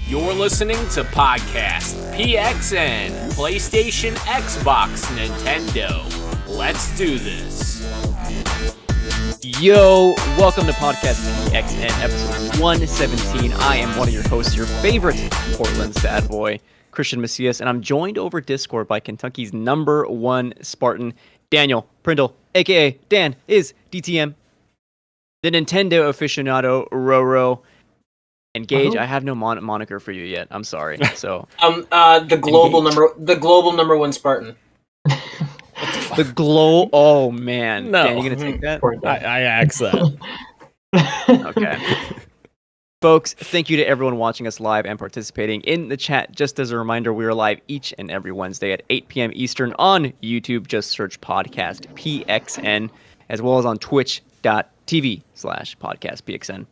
You're listening to Podcast PXN, PlayStation, Xbox, Nintendo. Let's do this. Yo, welcome to Podcast PXN, episode 117. I am one of your hosts, your favorite Portland sad boy, Christian Macias, and I'm joined over Discord by Kentucky's #1 Spartan, Daniel Prindle, aka Dan is DTM, the Nintendo aficionado, Roro, and Gage. I have no moniker for you yet. I'm sorry. So the global #1 Spartan. Oh man, No. Dan, you gonna take that? I asked that. Okay. Folks, thank you to everyone watching us live and participating in the chat. Just as a reminder, we are live each and every Wednesday at 8 p.m. Eastern on YouTube. Just search Podcast PXN, as well as on twitch.tv/Podcast PXN.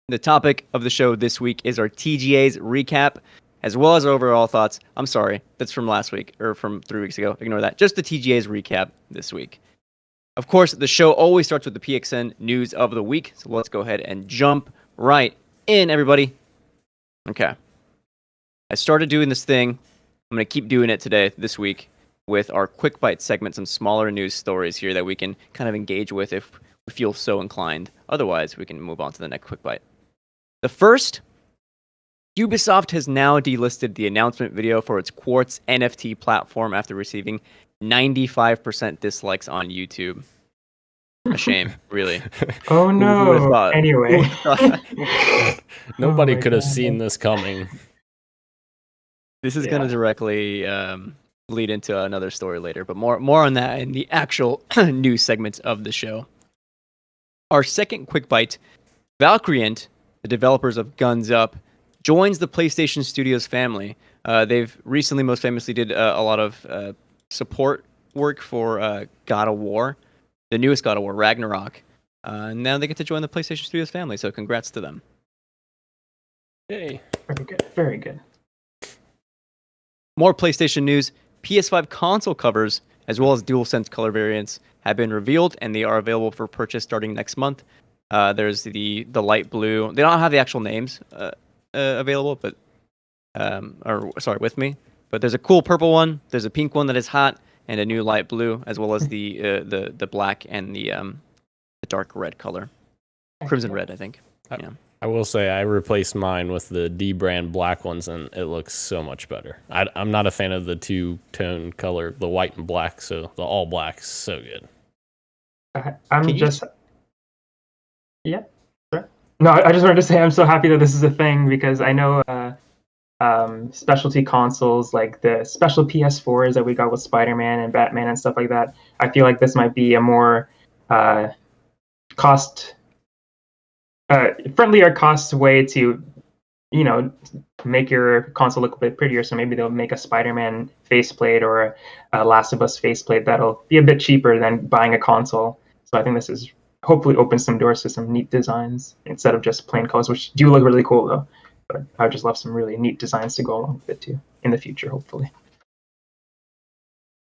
The topic of the show this week is our TGA's recap, as well as our overall thoughts. I'm sorry, that's from last week, or from 3 weeks ago. Ignore that. Just the TGA's recap this week. Of course, the show always starts with the PXN news of the week, so let's go ahead and jump right in, everybody. Okay. I started doing this thing. I'm going to keep doing it this week, with our quick bite segment, some smaller news stories here that we can kind of engage with if we feel so inclined. Otherwise, we can move on to the next quick bite. The first, Ubisoft has now delisted the announcement video for its Quartz NFT platform after receiving 95% dislikes on YouTube. A shame, really. Oh no. Anyway. Nobody could have seen this coming. This is going to directly lead into another story later, but more on that in the actual news segments of the show. Our second quick bite, Valkyriant, the developers of Guns Up, joins the PlayStation Studios family. They've recently, most famously, did a lot of support work for God of War, the newest God of War, Ragnarok. And now they get to join the PlayStation Studios family, so congrats to them. Yay. Very good. Very good. More PlayStation news. PS5 console covers, as well as DualSense color variants, have been revealed, and they are available for purchase starting next month. There's the light blue. They don't have the actual names available, but with me. But there's a cool purple one. There's a pink one that is hot, and a new light blue, as well as the black and the dark red color, crimson red, I think. Yeah. I will say I replaced mine with the D brand black ones, and it looks so much better. I'm not a fan of the two-tone color, the white and black, so the all black is so good. Yeah. No, I just wanted to say I'm so happy that this is a thing, because I know specialty consoles like the special PS4s that we got with Spider-Man and Batman and stuff like that. I feel like this might be a more friendlier cost way to, make your console look a bit prettier. So maybe they'll make a Spider-Man faceplate or a Last of Us faceplate that'll be a bit cheaper than buying a console. So I think this is hopefully opens some doors to some neat designs instead of just plain colors, which do look really cool though. But I would just love some really neat designs to go along with it too in the future, hopefully.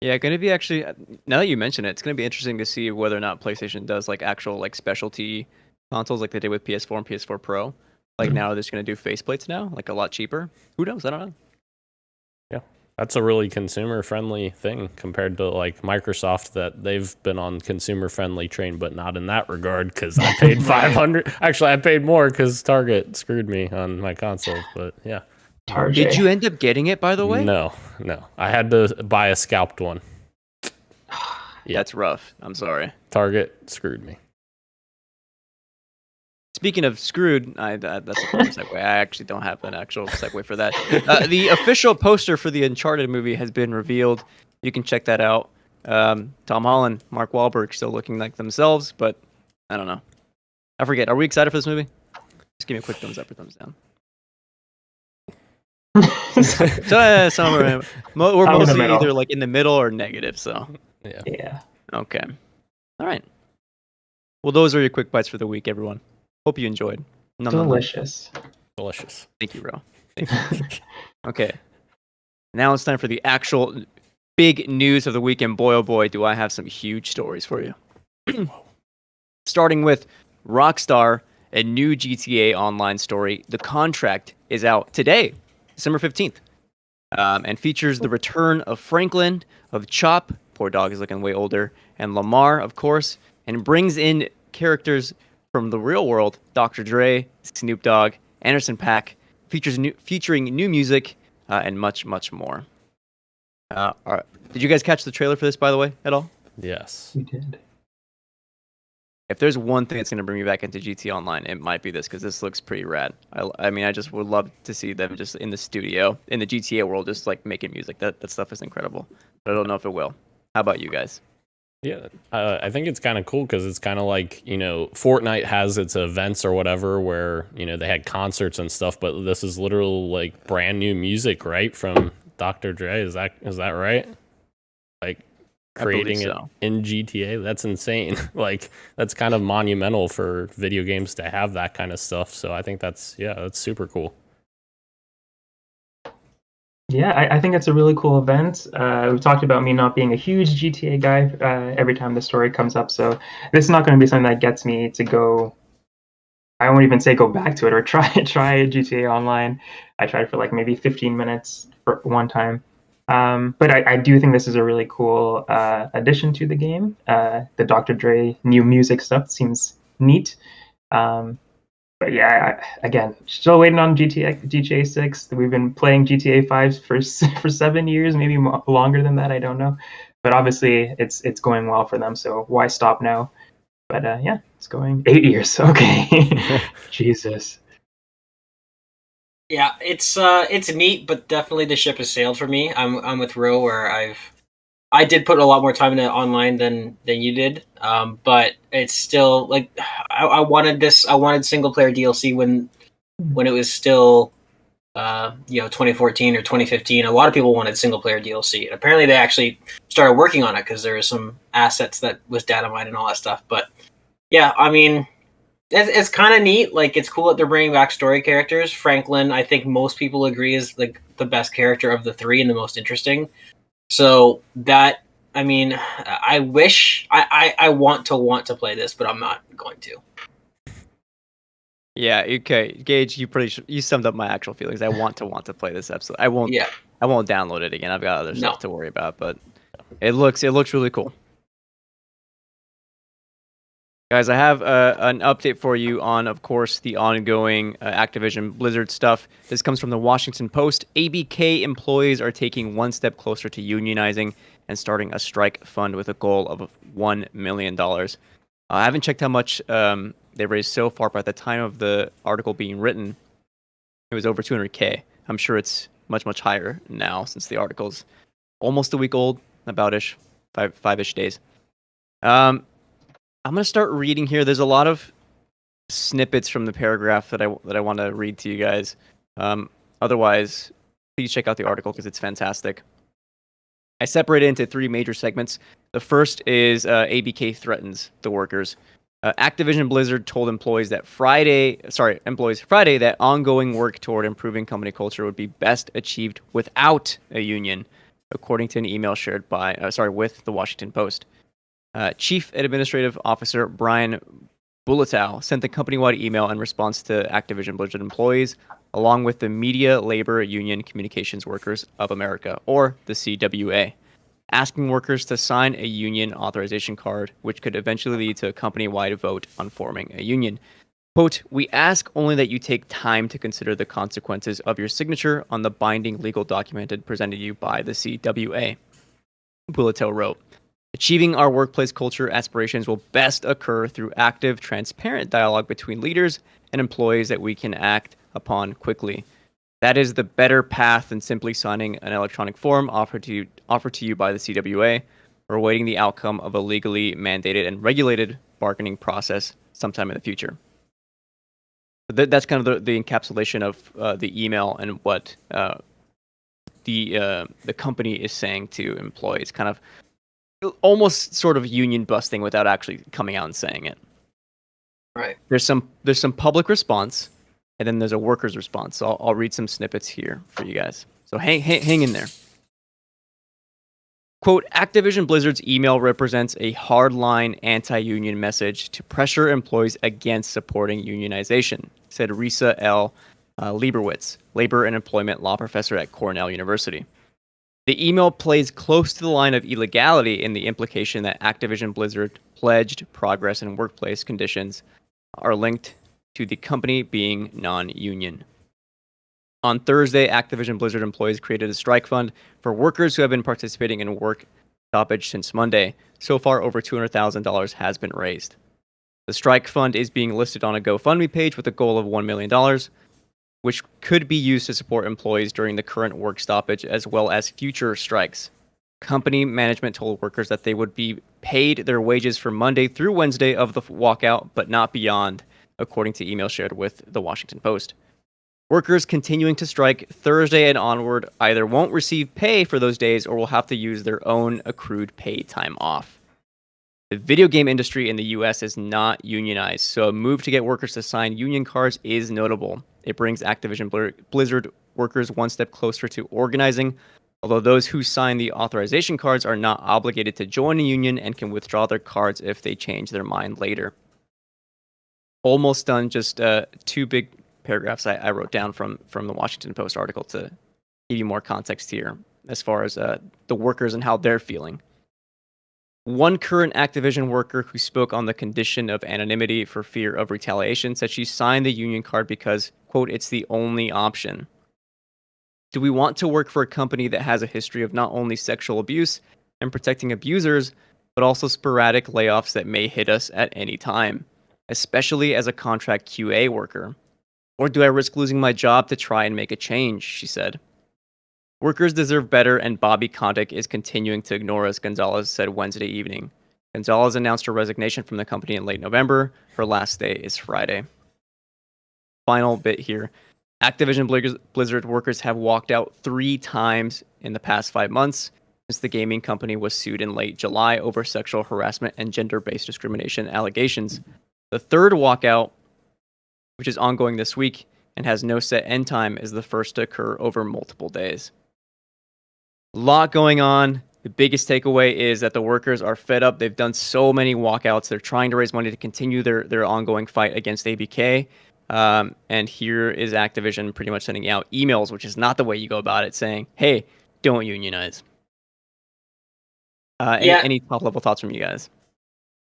Yeah, going to be actually, now that you mention it, it's going to be interesting to see whether or not PlayStation does like actual like specialty consoles like they did with PS4 and PS4 Pro. Like now they're just going to do faceplates now, like a lot cheaper. Who knows? I don't know. Yeah, that's a really consumer-friendly thing compared to like Microsoft, that they've been on consumer-friendly train, but not in that regard, because I paid $500. Actually, I paid more because Target screwed me on my console. But yeah. Did you end up getting it, by the way? No. I had to buy a scalped one. Yeah, that's rough. I'm sorry. Target screwed me. Speaking of screwed, that's a fun segue. I actually don't have an actual segue for that. The official poster for the Uncharted movie has been revealed. You can check that out. Tom Holland, Mark Wahlberg still looking like themselves, but I don't know. I forget. Are we excited for this movie? Just give me a quick thumbs up or thumbs down. We're mostly either like in the middle or negative. So yeah. Okay. All right. Well, those are your quick bites for the week, everyone. Hope you enjoyed. Delicious. Delicious. Thank you, bro. Thank you. Okay. Now it's time for the actual big news of the weekend. Boy, oh boy, do I have some huge stories for you. Starting with Rockstar a new GTA Online story. The Contract is out today, December 15th, and features the return of Franklin, of Chop, poor dog is looking way older, and Lamar, of course, and brings in characters from the real world, Dr. Dre, Snoop Dogg, Anderson .Paak, featuring new music, and much, much more. All right. Did you guys catch the trailer for this, by the way, at all? Yes. We did. If there's one thing that's going to bring me back into GTA Online, it might be this, because this looks pretty rad. I mean, I just would love to see them just in the studio, in the GTA world, just like making music. That stuff is incredible. But I don't know if it will. How about you guys? Yeah, I think it's kind of cool because it's kind of like, Fortnite has its events or whatever where, they had concerts and stuff, but this is literally like brand new music, right? From Dr. Dre. Is that right? Like creating it in GTA. That's insane. Like that's kind of monumental for video games to have that kind of stuff. So I think that's super cool. Yeah, I think it's a really cool event. We've talked about me not being a huge GTA guy every time the story comes up, so this is not going to be something that gets me to go. I won't even say go back to it or try GTA Online. I tried for like maybe 15 minutes for one time, but I do think this is a really cool addition to the game. The Dr. Dre new music stuff seems neat. But yeah, again, still waiting on GTA 6. We've been playing GTA 5 for 7 years, maybe longer than that. I don't know, but obviously it's going well for them. So why stop now? But yeah, it's going 8 years. Okay, Jesus. Yeah, it's neat, but definitely the ship has sailed for me. I'm with Ro, where I did put a lot more time into online than you did. But it's still like I wanted this. I wanted single player DLC when it was still 2014 or 2015. A lot of people wanted single player DLC, and apparently they actually started working on it because there were some assets that was data mined and all that stuff. But yeah, I mean, it's kind of neat. Like it's cool that they're bringing back story characters. Franklin, I think most people agree, is like the best character of the three and the most interesting. So that, I mean, I wish I want to play this, but I'm not going to. Yeah, okay, Gage, you summed up my actual feelings. I want to play this episode. I won't. Yeah. I won't download it again. I've got other stuff to worry about, but it looks really cool. Guys, I have an update for you on, of course, the ongoing Activision Blizzard stuff. This comes from the Washington Post. ABK employees are taking one step closer to unionizing and starting a strike fund with a goal of $1 million. I haven't checked how much they've raised so far, but at the time of the article being written, it was over 200K. I'm sure it's much, much higher now since the article's almost a week old, about-ish, five-ish days. I'm going to start reading here. There's a lot of snippets from the paragraph that I want to read to you guys. Otherwise, please check out the article because it's fantastic. I separate it into three major segments. The first is ABK threatens the workers. Activision Blizzard told employees Friday that ongoing work toward improving company culture would be best achieved without a union, according to an email shared with the Washington Post. Chief Administrative Officer Brian Bulatow sent the company-wide email in response to Activision Blizzard employees, along with the Media Labor Union Communications Workers of America, or the CWA, asking workers to sign a union authorization card, which could eventually lead to a company-wide vote on forming a union. Quote, "We ask only that you take time to consider the consequences of your signature on the binding legal document presented to you by the CWA," Bulatow wrote. "Achieving our workplace culture aspirations will best occur through active, transparent dialogue between leaders and employees that we can act upon quickly. That is the better path than simply signing an electronic form offered to you by the CWA or awaiting the outcome of a legally mandated and regulated bargaining process sometime in the future." That's kind of the encapsulation of the email and what the company is saying to employees, kind of almost sort of union busting without actually coming out and saying it. Right. There's some public response, and then there's a workers' response. So I'll read some snippets here for you guys. So hang in there. Quote, Activision Blizzard's email represents a hardline anti-union message to pressure employees against supporting unionization, said Risa L. Lieberwitz, labor and employment law professor at Cornell University. The email plays close to the line of illegality in the implication that Activision Blizzard pledged progress in workplace conditions are linked to the company being non-union. On Thursday, Activision Blizzard employees created a strike fund for workers who have been participating in work stoppage since Monday. So far, over $200,000 has been raised. The strike fund is being listed on a GoFundMe page with a goal of $1 million, which could be used to support employees during the current work stoppage as well as future strikes. Company management told workers that they would be paid their wages for Monday through Wednesday of the walkout, but not beyond, according to email shared with the Washington Post. Workers continuing to strike Thursday and onward either won't receive pay for those days or will have to use their own accrued paid time off. The video game industry in the US is not unionized, so a move to get workers to sign union cards is notable. It brings Activision Blizzard workers one step closer to organizing, although those who sign the authorization cards are not obligated to join a union and can withdraw their cards if they change their mind later. Almost done, just two big paragraphs I wrote down from the Washington Post article to give you more context here as far as the workers and how they're feeling. One current Activision worker who spoke on the condition of anonymity for fear of retaliation said she signed the union card because, quote, it's the only option. Do we want to work for a company that has a history of not only sexual abuse and protecting abusers, but also sporadic layoffs that may hit us at any time, especially as a contract QA worker? Or do I risk losing my job to try and make a change, she said. Workers deserve better, and Bobby Kotick is continuing to ignore us, Gonzalez said Wednesday evening. Gonzalez announced her resignation from the company in late November. Her last day is Friday. Final bit here. Activision Blizzard workers have walked out 3 times in the past 5 months since the gaming company was sued in late July over sexual harassment and gender-based discrimination allegations. The third walkout, which is ongoing this week and has no set end time, is the first to occur over multiple days. A lot going on. The biggest takeaway is that the workers are fed up. They've done so many walkouts. They're trying to raise money to continue their ongoing fight against ABK. And here is Activision pretty much sending out emails, which is not the way you go about it, saying, hey, don't unionize. Any top-level thoughts from you guys?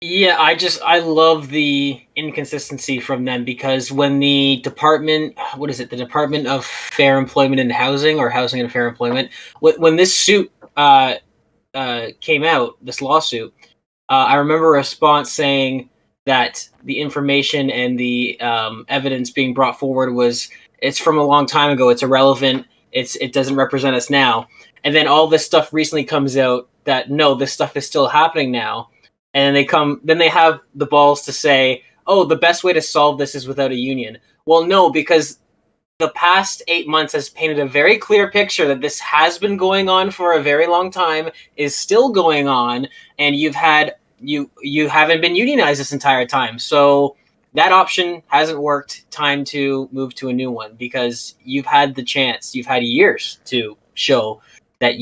Yeah, I love the inconsistency from them, because when the Department of Fair Employment and Housing, or Housing and Fair Employment, when this suit came out, this lawsuit, I remember a response saying that the information and the evidence being brought forward it's from a long time ago, it's irrelevant, it doesn't represent us now. And then all this stuff recently comes out that no, this stuff is still happening now. And then they have the balls to say, oh, the best way to solve this is without a union. Well, no, because the past 8 months has painted a very clear picture that this has been going on for a very long time, is still going on, and you haven't been unionized this entire time. So that option hasn't worked. Time to move to a new one, because you've had the chance. You've had years to show that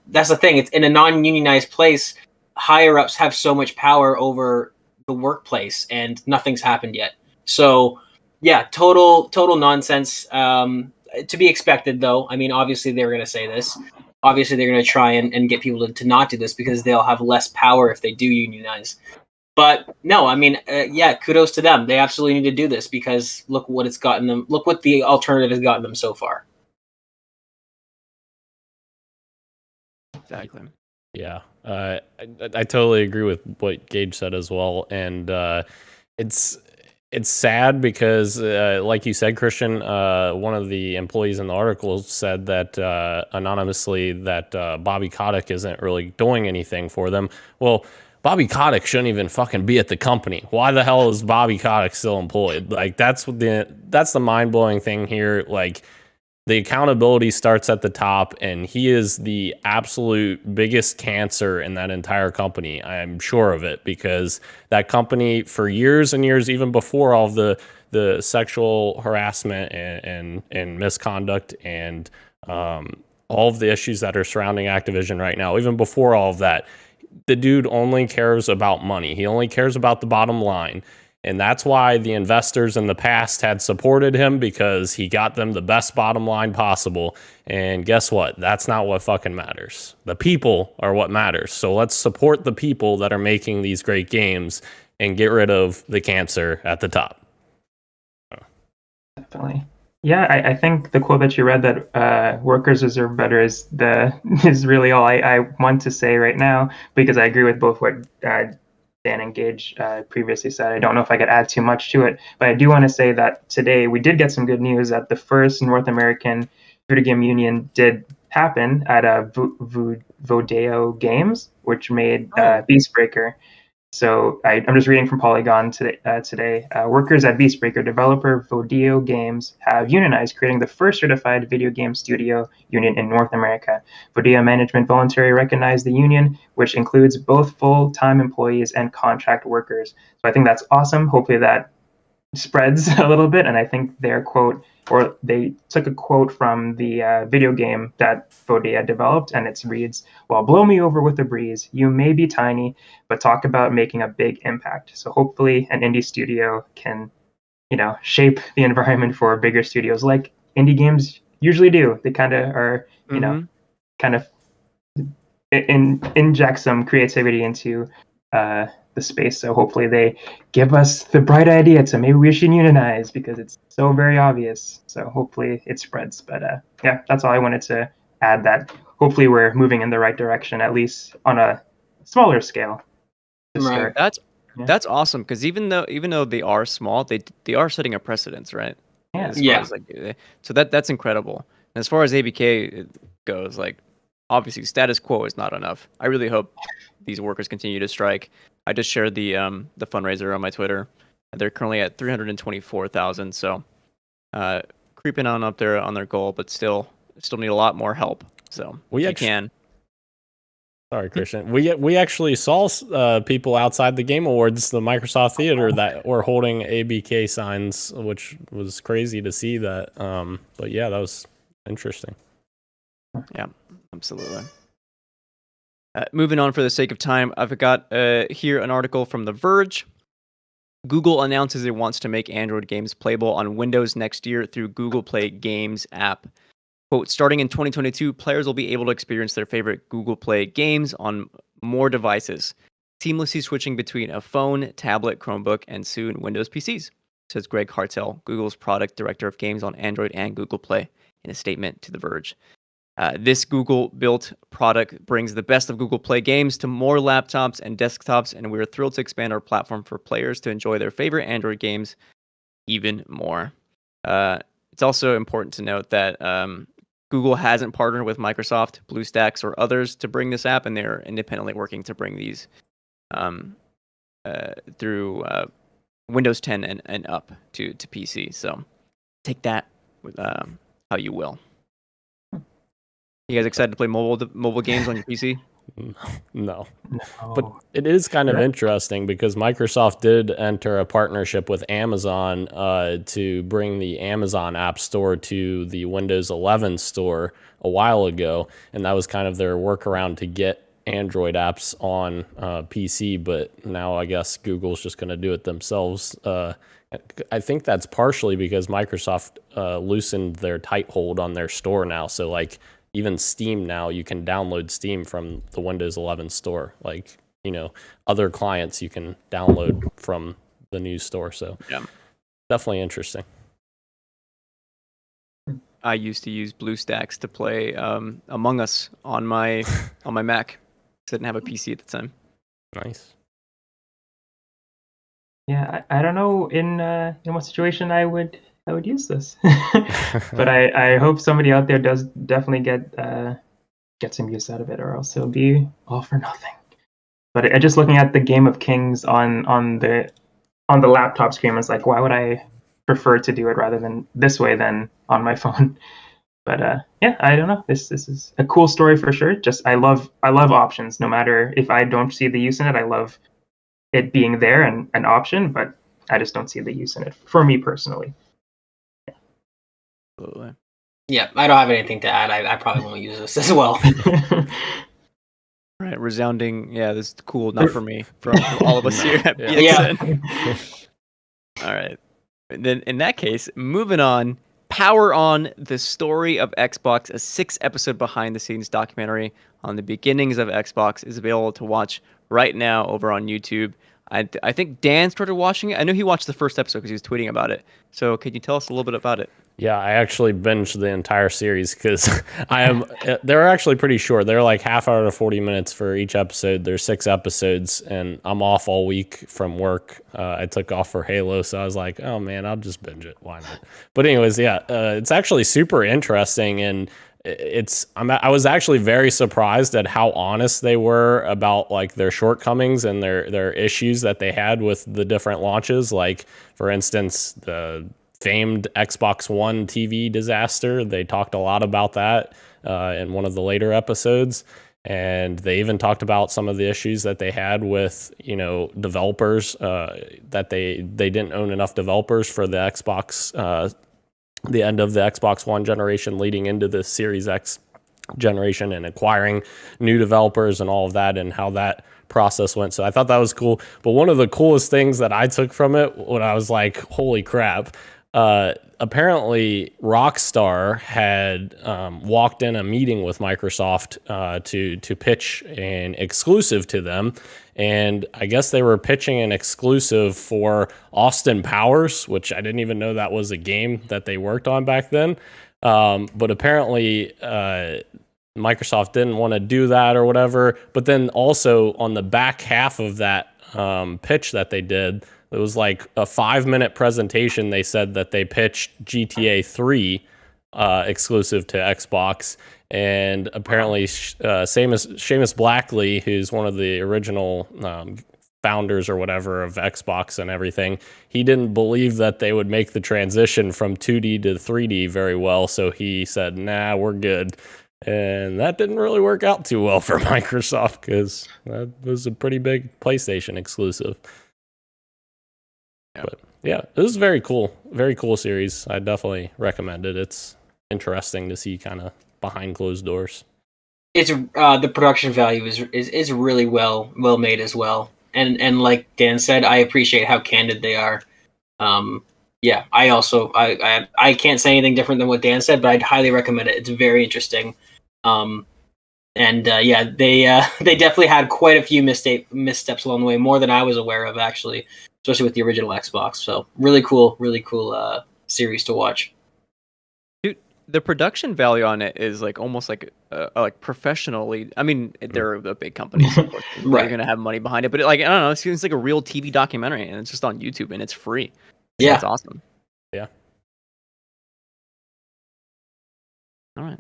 that's the thing. It's in a non-unionized place. Higher ups have so much power over the workplace, and nothing's happened yet. So, yeah, total nonsense. To be expected, though. I mean, obviously they're going to say this. Obviously they're going to try and get people to not do this, because they'll have less power if they do unionize. But no, I mean, kudos to them. They absolutely need to do this, because look what it's gotten them. Look what the alternative has gotten them so far. Exactly. Yeah, I totally agree with what Gage said as well, and it's sad because, like you said, Christian, one of the employees in the article said that anonymously that Bobby Kotick isn't really doing anything for them. Well, Bobby Kotick shouldn't even fucking be at the company. Why the hell is Bobby Kotick still employed? Like, that's the mind-blowing thing here. Like, the accountability starts at the top, and he is the absolute biggest cancer in that entire company. I'm sure of it, because that company for years and years, even before all of the sexual harassment and misconduct and all of the issues that are surrounding Activision right now, even before all of that, the dude only cares about money. He only cares about the bottom line. And that's why the investors in the past had supported him, because he got them the best bottom line possible. And guess what? That's not what fucking matters. The people are what matters. So let's support the people that are making these great games and get rid of the cancer at the top. Definitely. Yeah, I think the quote that you read, that workers deserve better, is really all I want to say right now, because I agree with both what Dan and Gage previously said. I don't know if I could add too much to it, but I do want to say that today we did get some good news that the first North American video game union did happen at Vodeo Games, which made Beastbreaker. So I'm just reading from Polygon today. Workers at Beastbreaker developer Vodeo Games have unionized, creating the first certified video game studio union in North America. Vodeo management voluntarily recognized the union, which includes both full-time employees and contract workers. So I think that's awesome. Hopefully that spreads a little bit, and I think their quote, or they took a quote from the video game that Vodea developed, and it reads, "Well, blow me over with a breeze. You may be tiny, but talk about making a big impact." So hopefully an indie studio can, shape the environment for bigger studios, like indie games usually do. They kind of are, kind of inject some creativity into the space. So hopefully they give us the bright idea to maybe we should unionize, because it's so very obvious. So hopefully it spreads. But yeah, that's all I wanted to add, that hopefully we're moving in the right direction, at least on a smaller scale. Right. That's awesome, because even though they are small, they are setting a precedence, right? Yeah. So that's incredible. And as far as ABK goes, like, obviously status quo is not enough. I really hope these workers continue to strike. I just shared the fundraiser on my Twitter. They're currently at 324,000, so creeping on up there on their goal, but still need a lot more help. So if you can. Sorry, Christian. We actually saw people outside the Game Awards, the Microsoft Theater, that were holding ABK signs, which was crazy to see that. But yeah, that was interesting. Yeah, absolutely. Moving on for the sake of time, I've got here an article from The Verge. Google announces it wants to make Android games playable on Windows next year through Google Play Games app. Quote, starting in 2022, players will be able to experience their favorite Google Play games on more devices, seamlessly switching between a phone, tablet, Chromebook, and soon Windows PCs, says Greg Hartel, Google's product director of games on Android and Google Play, in a statement to The Verge. This Google-built product brings the best of Google Play games to more laptops and desktops, and we're thrilled to expand our platform for players to enjoy their favorite Android games even more. It's also important to note that Google hasn't partnered with Microsoft, BlueStacks, or others to bring this app, and they're independently working to bring these through Windows 10 and up to PC. So take that with how you will. You guys excited to play mobile games on your PC? No. But it is kind of interesting, because Microsoft did enter a partnership with Amazon to bring the Amazon App Store to the Windows 11 store a while ago, and that was kind of their workaround to get Android apps on PC. But now I guess Google's just going to do it themselves. I think that's partially because Microsoft loosened their tight hold on their store now. So like, even Steam now, you can download Steam from the Windows 11 store. Like, other clients you can download from the new store. So yeah, definitely interesting. I used to use BlueStacks to play Among Us on my Mac. I didn't have a PC at the time. Nice. Yeah, I don't know in what situation I would use this, but I hope somebody out there does definitely get some use out of it, or else it'll be all for nothing. But just looking at the Game of Kings on the laptop screen, it's like, why would I prefer to do it rather than this way than on my phone? But yeah, I don't know. This is a cool story for sure. Just I love options. No matter if I don't see the use in it, I love it being there and an option. But I just don't see the use in it for me personally. Absolutely. Yeah, I don't have anything to add. I probably won't use this as well. Right, resounding. Yeah, this is cool. Not for me. From all of us here at Yeah. PXN. All right. And then in that case, moving on. Power On, the story of Xbox, a 6-episode behind-the-scenes documentary on the beginnings of Xbox, is available to watch right now over on YouTube. I think Dan started watching it. I know he watched the first episode because he was tweeting about it. So can you tell us a little bit about it? Yeah, I actually binged the entire series because they're actually pretty short. They're like half hour to 40 minutes for each episode. There's 6 episodes, and I'm off all week from work. I took off for Halo, so I was like, oh man, I'll just binge it. Why not? But anyways, yeah, it's actually super interesting, and I was actually very surprised at how honest they were about like their shortcomings and their issues that they had with the different launches. Like, for instance, the famed Xbox One TV disaster. They talked a lot about that in one of the later episodes. And they even talked about some of the issues that they had with, developers, that they didn't own enough developers for the Xbox, the end of the Xbox One generation leading into the Series X generation, and acquiring new developers and all of that, and how that process went. So I thought that was cool. But one of the coolest things that I took from it, when I was like, holy crap, apparently Rockstar had walked in a meeting with Microsoft to pitch an exclusive to them. And I guess they were pitching an exclusive for Austin Powers, which I didn't even know that was a game that they worked on back then. But apparently Microsoft didn't want to do that or whatever. But then also on the back half of that pitch that they did, it was like a 5-minute presentation. They said that they pitched GTA 3 exclusive to Xbox. And apparently Seamus Blackley, who's one of the original founders or whatever of Xbox and everything, he didn't believe that they would make the transition from 2D to 3D very well. So he said, nah, we're good. And that didn't really work out too well for Microsoft, because that was a pretty big PlayStation exclusive. Yeah. But yeah, this is very cool series. I definitely recommend it. It's interesting to see kind of behind closed doors. It's the production value is really well made as well, and like Dan said, I appreciate how candid they are. Yeah, I also I can't say anything different than what Dan said, but I'd highly recommend it. It's very interesting. Yeah, they definitely had quite a few missteps along the way, more than I was aware of, actually, especially with the original Xbox. So really cool series to watch. Dude, the production value on it is like almost like professionally. I mean, they're a big company, so of course Right. they're gonna have money behind it. But like, I don't know, it seems like a real TV documentary, and it's just on YouTube and it's free. Yeah, That's awesome. Yeah. All right.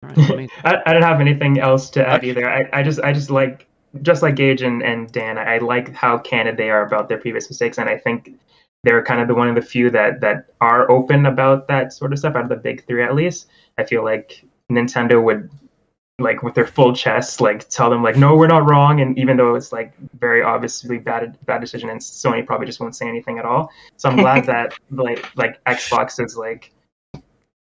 Amazing. I don't have anything else to add either. I just like Gage and Dan, I like how candid they are about their previous mistakes, and I think they're kind of one of the few that are open about that sort of stuff out of the big three, at least. I feel like Nintendo would, like, with their full chest, like, tell them, like, no, we're not wrong, and even though it's like very obviously bad decision, and Sony probably just won't say anything at all. So I'm glad that like Xbox is like,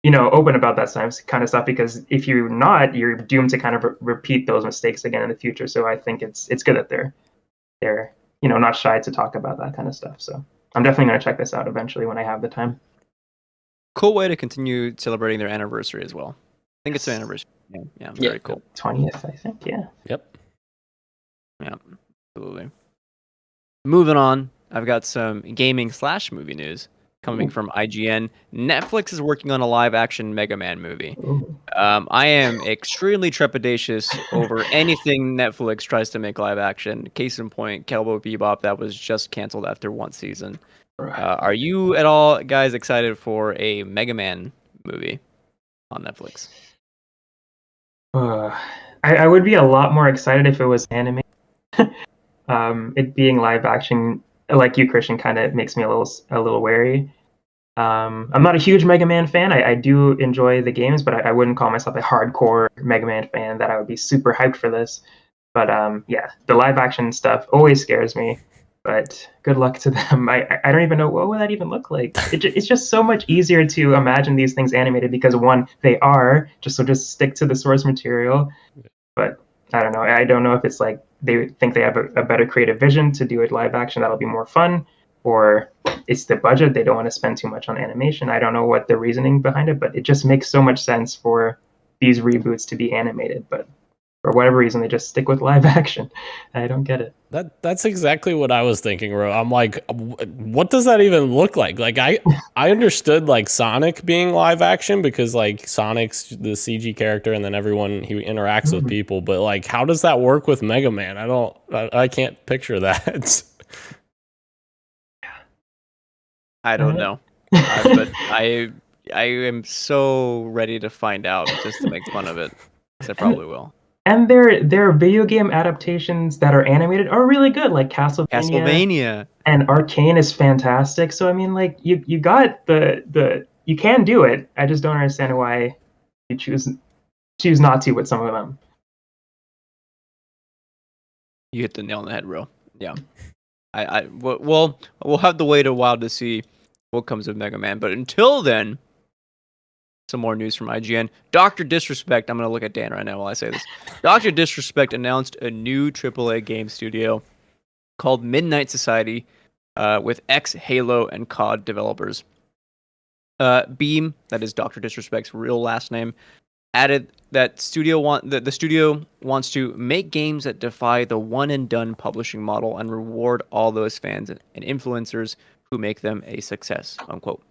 open about that kind of stuff, because if you're not, you're doomed to kind of repeat those mistakes again in the future. So I think it's good that they're not shy to talk about that kind of stuff. So I'm definitely going to check this out eventually when I have the time. Cool way to continue celebrating their anniversary as well. I think it's their anniversary. Yeah, very cool. 20th, I think. Yeah. Yep. Yeah, absolutely. Moving on, I've got some gaming/movie news coming from IGN. Netflix is working on a live-action Mega Man movie. I am extremely trepidatious over anything Netflix tries to make live-action. Case in point, Cowboy Bebop, that was just canceled after one season. Are you at all, guys, excited for a Mega Man movie on Netflix? I would be a lot more excited if it was anime. It being live action, like you, Christian, kind of makes me a little wary. I'm not a huge Mega Man fan. I do enjoy the games, but I wouldn't call myself a hardcore Mega Man fan that I would be super hyped for this. But yeah, the live action stuff always scares me. But good luck to them. I don't even know what would that even look like. It's just so much easier to imagine these things animated because one, they are just stick to the source material. But I don't know. I don't know if it's like they think they have a better creative vision to do it live action that'll be more fun, or it's the budget, they don't want to spend too much on animation. I don't know what the reasoning behind it, but it just makes so much sense for these reboots to be animated. But for whatever reason, they just stick with live action. I don't get it. That's exactly what I was thinking, Ro. I'm like, what does that even look like? Like I understood like Sonic being live action because like Sonic's the CG character and then everyone he interacts with people, but like how does that work with Mega Man? I can't picture that. I don't know, but I am so ready to find out just to make fun of it. I probably will. And their video game adaptations that are animated are really good, like Castlevania. And Arcane is fantastic. So I mean, like you got the you can do it. I just don't understand why you choose not to with some of them. You hit the nail on the head, Ro. Yeah. We'll have to wait a while to see what comes of Mega Man. But until then, some more news from IGN. Dr. Disrespect, I'm going to look at Dan right now while I say this. Dr. Disrespect announced a new AAA game studio called Midnight Society with ex-Halo and COD developers. Beam, that is Dr. Disrespect's real last name, added that the studio wants to make games that defy the one-and-done publishing model and reward all those fans and influencers who make them a success, unquote.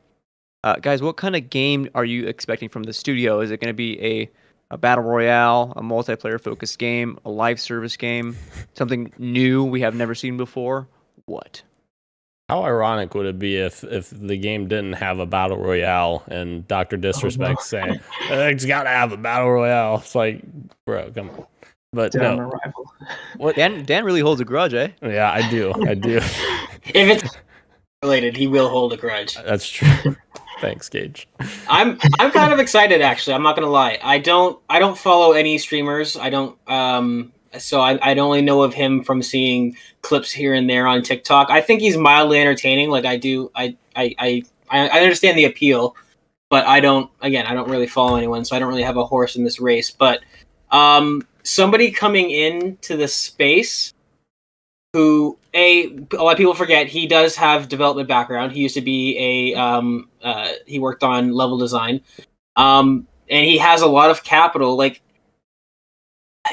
Guys, what kind of game are you expecting from the studio? Is it going to be a battle royale, a multiplayer-focused game, a live service game, something new we have never seen before? What? How ironic would it be if the game didn't have a battle royale and Dr. Disrespect saying, it's got to have a battle royale? It's like, bro, come on. But no. What? Dan really holds a grudge, eh? Yeah, I do. If it's related, he will hold a grudge. That's true. Thanks, Gage. I'm kind of excited, actually. I'm not gonna lie. I don't follow any streamers. I don't. So I only know of him from seeing clips here and there on TikTok. I think he's mildly entertaining. Like I do. I understand the appeal, but I don't really follow anyone, so I don't really have a horse in this race. But somebody coming into the space who a lot of people forget he does have development background. He used to be he worked on level design, and he has a lot of capital. Like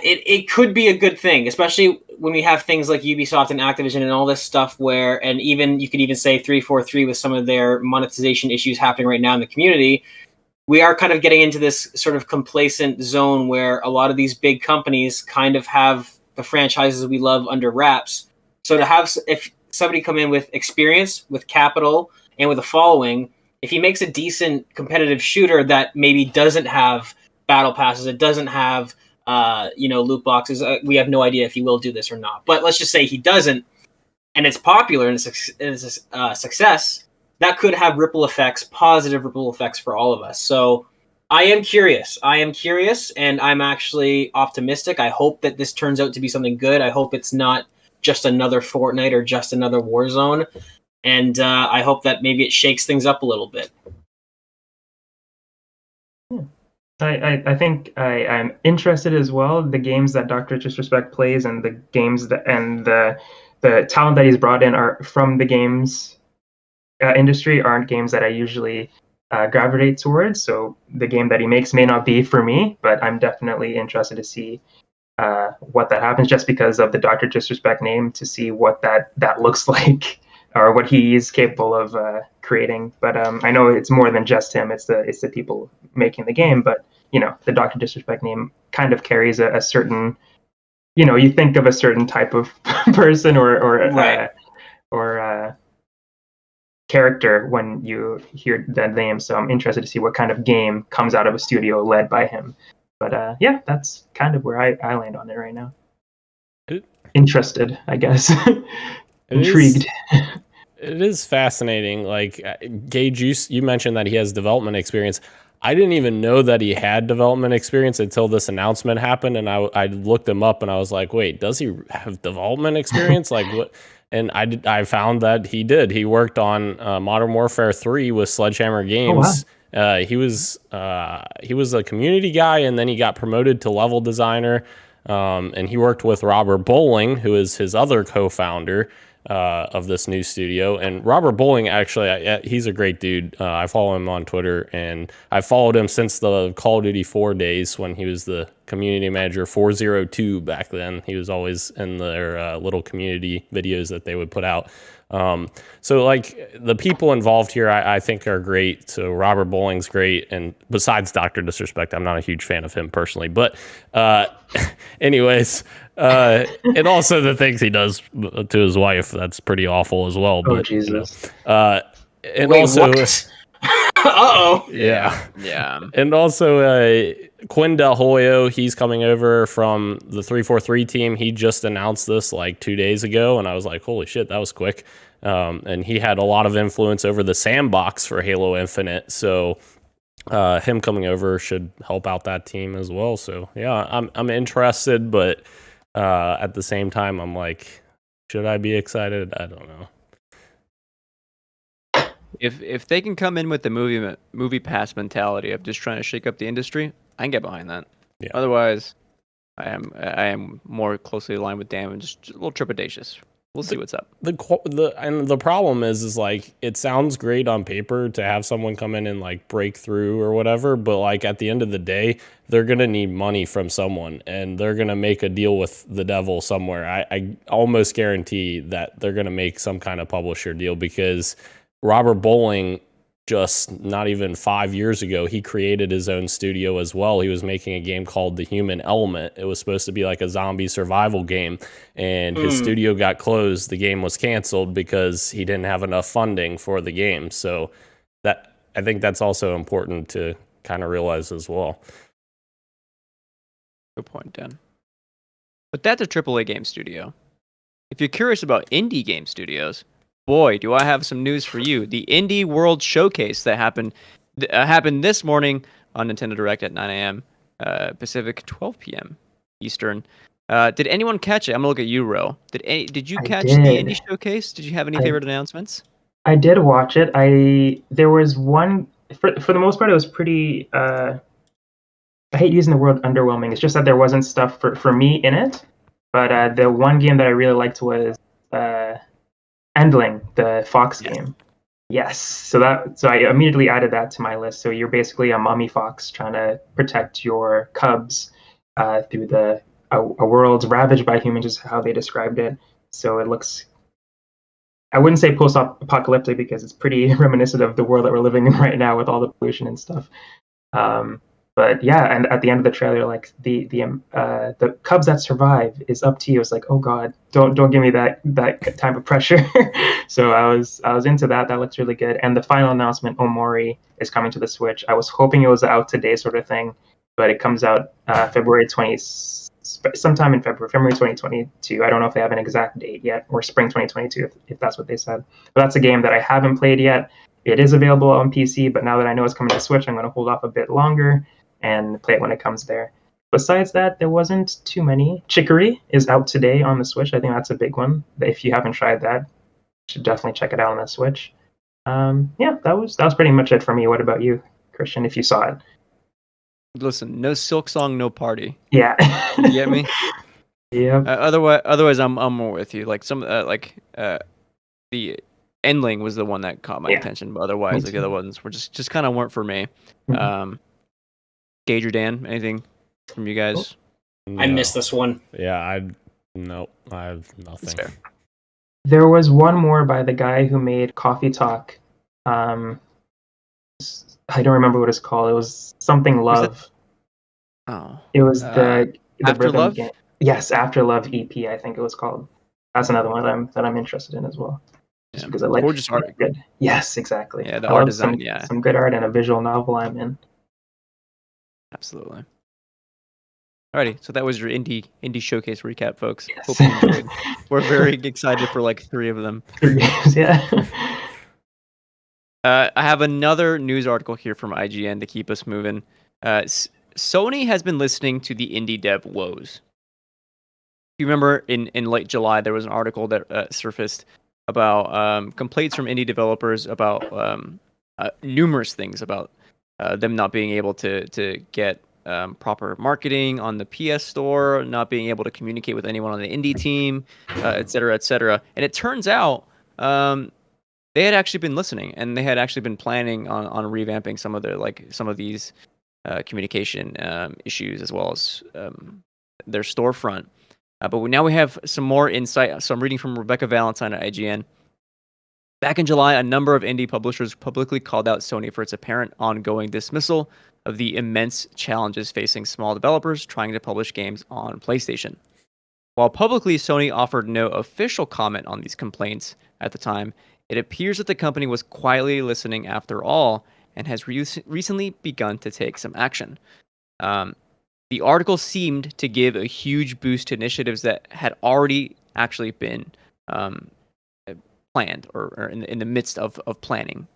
it could be a good thing, especially when we have things like Ubisoft and Activision and all this stuff and even you could even say 343 with some of their monetization issues happening right now in the community. We are kind of getting into this sort of complacent zone where a lot of these big companies kind of have the franchises we love under wraps. So to have if somebody come in with experience, with capital, and with a following, if he makes a decent competitive shooter that maybe doesn't have battle passes, it doesn't have loot boxes, we have no idea if he will do this or not. But let's just say he doesn't, and it's popular and it's a success, that could have positive ripple effects for all of us. So I am curious, and I'm actually optimistic. I hope that this turns out to be something good. I hope it's not just another Fortnite or just another Warzone. And I hope that maybe it shakes things up a little bit. I think I'm interested as well. The games that Dr. Disrespect plays and the games and the talent that he's brought in are from the games industry aren't games that I usually gravitate towards. So the game that he makes may not be for me, but I'm definitely interested to see what that happens just because of the Dr. Disrespect name, to see what that looks like or what he is capable of creating. But I know it's more than just him. It's the people making the game. But the Dr. Disrespect name kind of carries a certain, you think of a certain type of person or character when you hear that name. So I'm interested to see what kind of game comes out of a studio led by him. But yeah, that's kind of where I land on it right now. Interested, I guess. Intrigued. It is fascinating. Like Gage, you mentioned that he has development experience. I didn't even know that he had development experience until this announcement happened, and I looked him up and I was like, wait, does he have development experience? Like what? And I found that he did. He worked on Modern Warfare 3 with Sledgehammer Games. Oh, wow. He was a community guy, and then he got promoted to level designer. And he worked with Robert Bowling, who is his other co-founder of this new studio. And Robert Bowling, actually, he's a great dude. I follow him on Twitter, and I followed him since the Call of Duty 4 days when he was the community manager 402 back then. He was always in their little community videos that they would put out. So like the people involved here, I think are great. So Robert Bowling's great. And besides Dr. Disrespect, I'm not a huge fan of him personally, but, anyways, and also the things he does to his wife, that's pretty awful as well. Oh, but, Jesus. And Wait, also, what? Uh-oh. yeah. Yeah. And also, Quinn Del Hoyo, he's coming over from the 343 team. He just announced this like 2 days ago, and I was like, holy shit, that was quick. And he had a lot of influence over the sandbox for Halo Infinite, so him coming over should help out that team as well. So yeah, I'm interested, but at the same time, I'm like, should I be excited? I don't know. If they can come in with the movie pass mentality of just trying to shake up the industry, I can get behind that. Yeah. Otherwise, I am more closely aligned with Dan and just a little trepidatious. We'll see what's up. The problem is like it sounds great on paper to have someone come in and like break through or whatever, but like at the end of the day, they're gonna need money from someone, and they're gonna make a deal with the devil somewhere. I almost guarantee that they're gonna make some kind of publisher deal, because Robert Bowling, just not even 5 years ago, he created his own studio as well. He was making a game called The Human Element. It was supposed to be like a zombie survival game, and his studio got closed. The game was canceled because he didn't have enough funding for the game. So that, I think that's also important to kind of realize as well. Good point, Dan. But that's a AAA game studio. If you're curious about indie game studios, boy, do I have some news for you. The Indie World Showcase that happened this morning on Nintendo Direct at 9 a.m. Pacific, 12 p.m. Eastern. Did anyone catch it? I'm going to look at you, Ro. Did you catch the Indie Showcase? Did you have any favorite announcements? I did watch it. There was one, for the most part, it was pretty, I hate using the word underwhelming. It's just that there wasn't stuff for me in it. But the one game that I really liked was Endling, the Fox game. Yes. So I immediately added that to my list. So you're basically a mummy fox trying to protect your cubs through a world ravaged by humans, is how they described it. So it looks, I wouldn't say post-apocalyptic because it's pretty reminiscent of the world that we're living in right now with all the pollution and stuff. But yeah, and at the end of the trailer, like the cubs that survive is up to you. It's like, oh god, don't give me that type of pressure. So I was into that. That looks really good. And the final announcement, Omori is coming to the Switch. I was hoping it was out today sort of thing, but it comes out February 20th, sometime in February 2022. I don't know if they have an exact date yet, or spring 2022 if that's what they said. But that's a game that I haven't played yet. It is available on PC, but now that I know it's coming to Switch, I'm going to hold off a bit longer and play it when it comes there. Besides that, there wasn't too many. Chicory is out today on the Switch. I think that's a big one. If you haven't tried that, you should definitely check it out on the Switch. Yeah, that was pretty much it for me. What about you, Christian, if you saw it? Listen, no Silk Song, no party. Yeah. You get me? Yeah. Otherwise, I'm more with you. Like the Endling was the one that caught my attention, but otherwise, like the other ones were just kind of weren't for me. Gage or Dan, anything from you guys? I missed this one. Yeah, I have nothing. That's fair. There was one more by the guy who made Coffee Talk. I don't remember what it's called. It was something Love. It was the After rhythm Love? game. Yes, After Love EP, I think it was called. That's another one that I'm interested in as well. Just because I like gorgeous art. Good. Yes, exactly. Yeah, the I art love design. some good art and a visual novel I'm in. Absolutely. Alrighty, so that was your indie showcase recap, folks. Yes. Hope you enjoyed. We're very excited for like 3 of them. Yeah. I have another news article here from IGN to keep us moving. Sony has been listening to the indie dev Woes. you remember, in late July, there was an article that surfaced about complaints from indie developers about numerous things about them not being able to get proper marketing on the PS Store, not being able to communicate with anyone on the indie team, et cetera, et cetera. And it turns out they had actually been listening, and they had actually been planning on revamping some of these communication issues, as well as their storefront. But now we have some more insight. So I'm reading from Rebecca Valentine at IGN. Back in July, a number of indie publishers publicly called out Sony for its apparent ongoing dismissal of the immense challenges facing small developers trying to publish games on PlayStation. While publicly Sony offered no official comment on these complaints at the time, it appears that the company was quietly listening after all and has recently begun to take some action. The article seemed to give a huge boost to initiatives that had already actually been planned or in the midst of planning.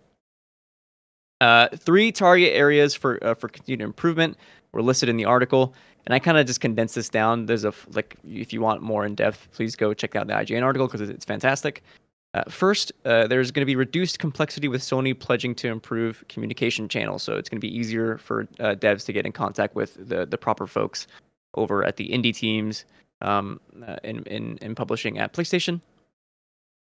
3 target areas for continued improvement were listed in the article, and I kind of just condensed this down. There's if you want more in depth, please go check out the IGN article because it's fantastic. First, there's going to be reduced complexity with Sony pledging to improve communication channels, so it's going to be easier for devs to get in contact with the proper folks over at the indie teams in publishing at PlayStation.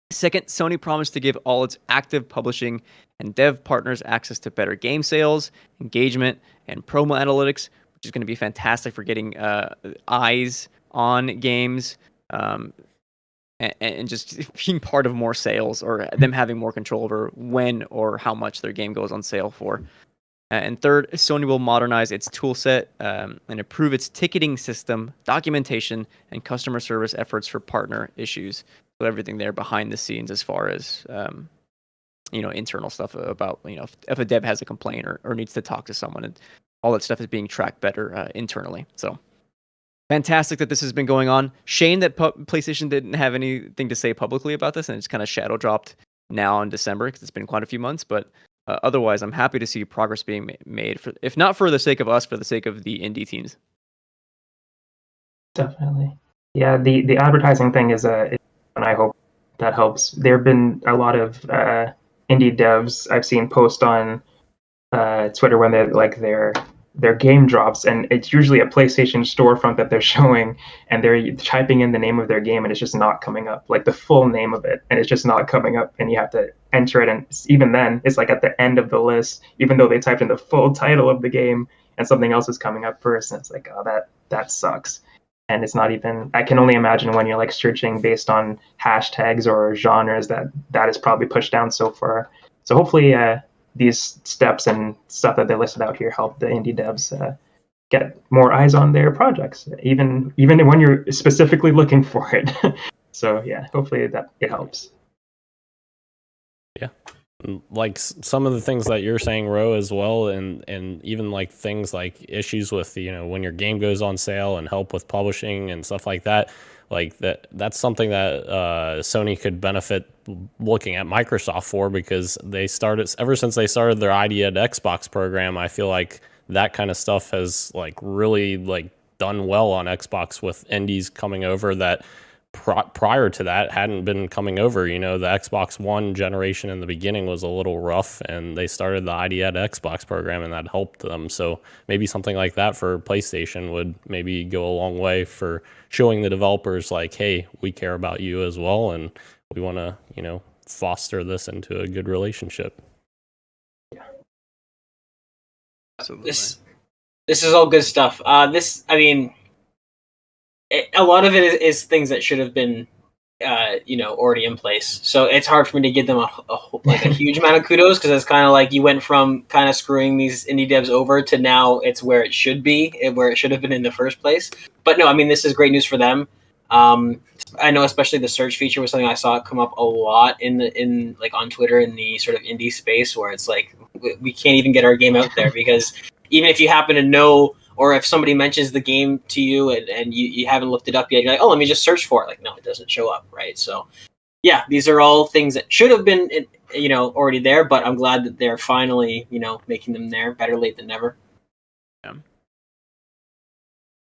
Second, Sony promised to give all its active publishing and dev partners access to better game sales, engagement, and promo analytics, which is going to be fantastic for getting eyes on games and just being part of more sales, or them having more control over when or how much their game goes on sale for. And third, Sony will modernize its toolset and improve its ticketing system, documentation, and customer service efforts for partner issues. So everything there behind the scenes, as far as internal stuff about if a dev has a complaint or needs to talk to someone, and all that stuff is being tracked better internally. So fantastic that this has been going on. Shame that PlayStation didn't have anything to say publicly about this, and it's kind of shadow dropped now in December because it's been quite a few months. But otherwise, I'm happy to see progress being made, if not for the sake of us, for the sake of the indie teams. Definitely. Yeah, the advertising thing is and I hope that helps. There have been a lot of indie devs I've seen post on Twitter when their game drops, and it's usually a PlayStation storefront that they're showing, and they're typing in the name of their game, and it's just not coming up, like the full name of it, and it's just not coming up, and you have to enter it, and even then, it's like at the end of the list, even though they typed in the full title of the game, and something else is coming up first, and it's like, oh, that sucks. And it's not even, I can only imagine when you're like searching based on hashtags or genres that is probably pushed down so far. So hopefully these steps and stuff that they listed out here help the indie devs get more eyes on their projects, even when you're specifically looking for it. So yeah, hopefully that it helps. Yeah. Like some of the things that you're saying, Ro, as well, and even like things like issues with when your game goes on sale and help with publishing and stuff like that, like that's something that Sony could benefit looking at Microsoft for, because ever since they started their ID at Xbox program, I feel like that kind of stuff has like really like done well on Xbox with indies coming over that prior to that hadn't been coming over. The Xbox One generation in the beginning was a little rough, and they started the ID at Xbox program, and that helped them. So maybe something like that for PlayStation would maybe go a long way for showing the developers like, hey, we care about you as well, and we want to foster this into a good relationship. Yeah, Absolutely. This is all good stuff. A lot of it is things that should have been, already in place. So it's hard for me to give them a huge amount of kudos, because it's kind of like you went from kind of screwing these indie devs over to now it's where it should be, where it should have been in the first place. But no, this is great news for them. I know especially the search feature was something I saw come up a lot in on Twitter in the sort of indie space, where it's like we can't even get our game out there because even if you happen to know, or if somebody mentions the game to you and you haven't looked it up yet, you're like, oh, let me just search for it. Like, no, it doesn't show up, right? So, yeah, these are all things that should have been, already there, but I'm glad that they're finally, making them there. Better late than never. Yeah.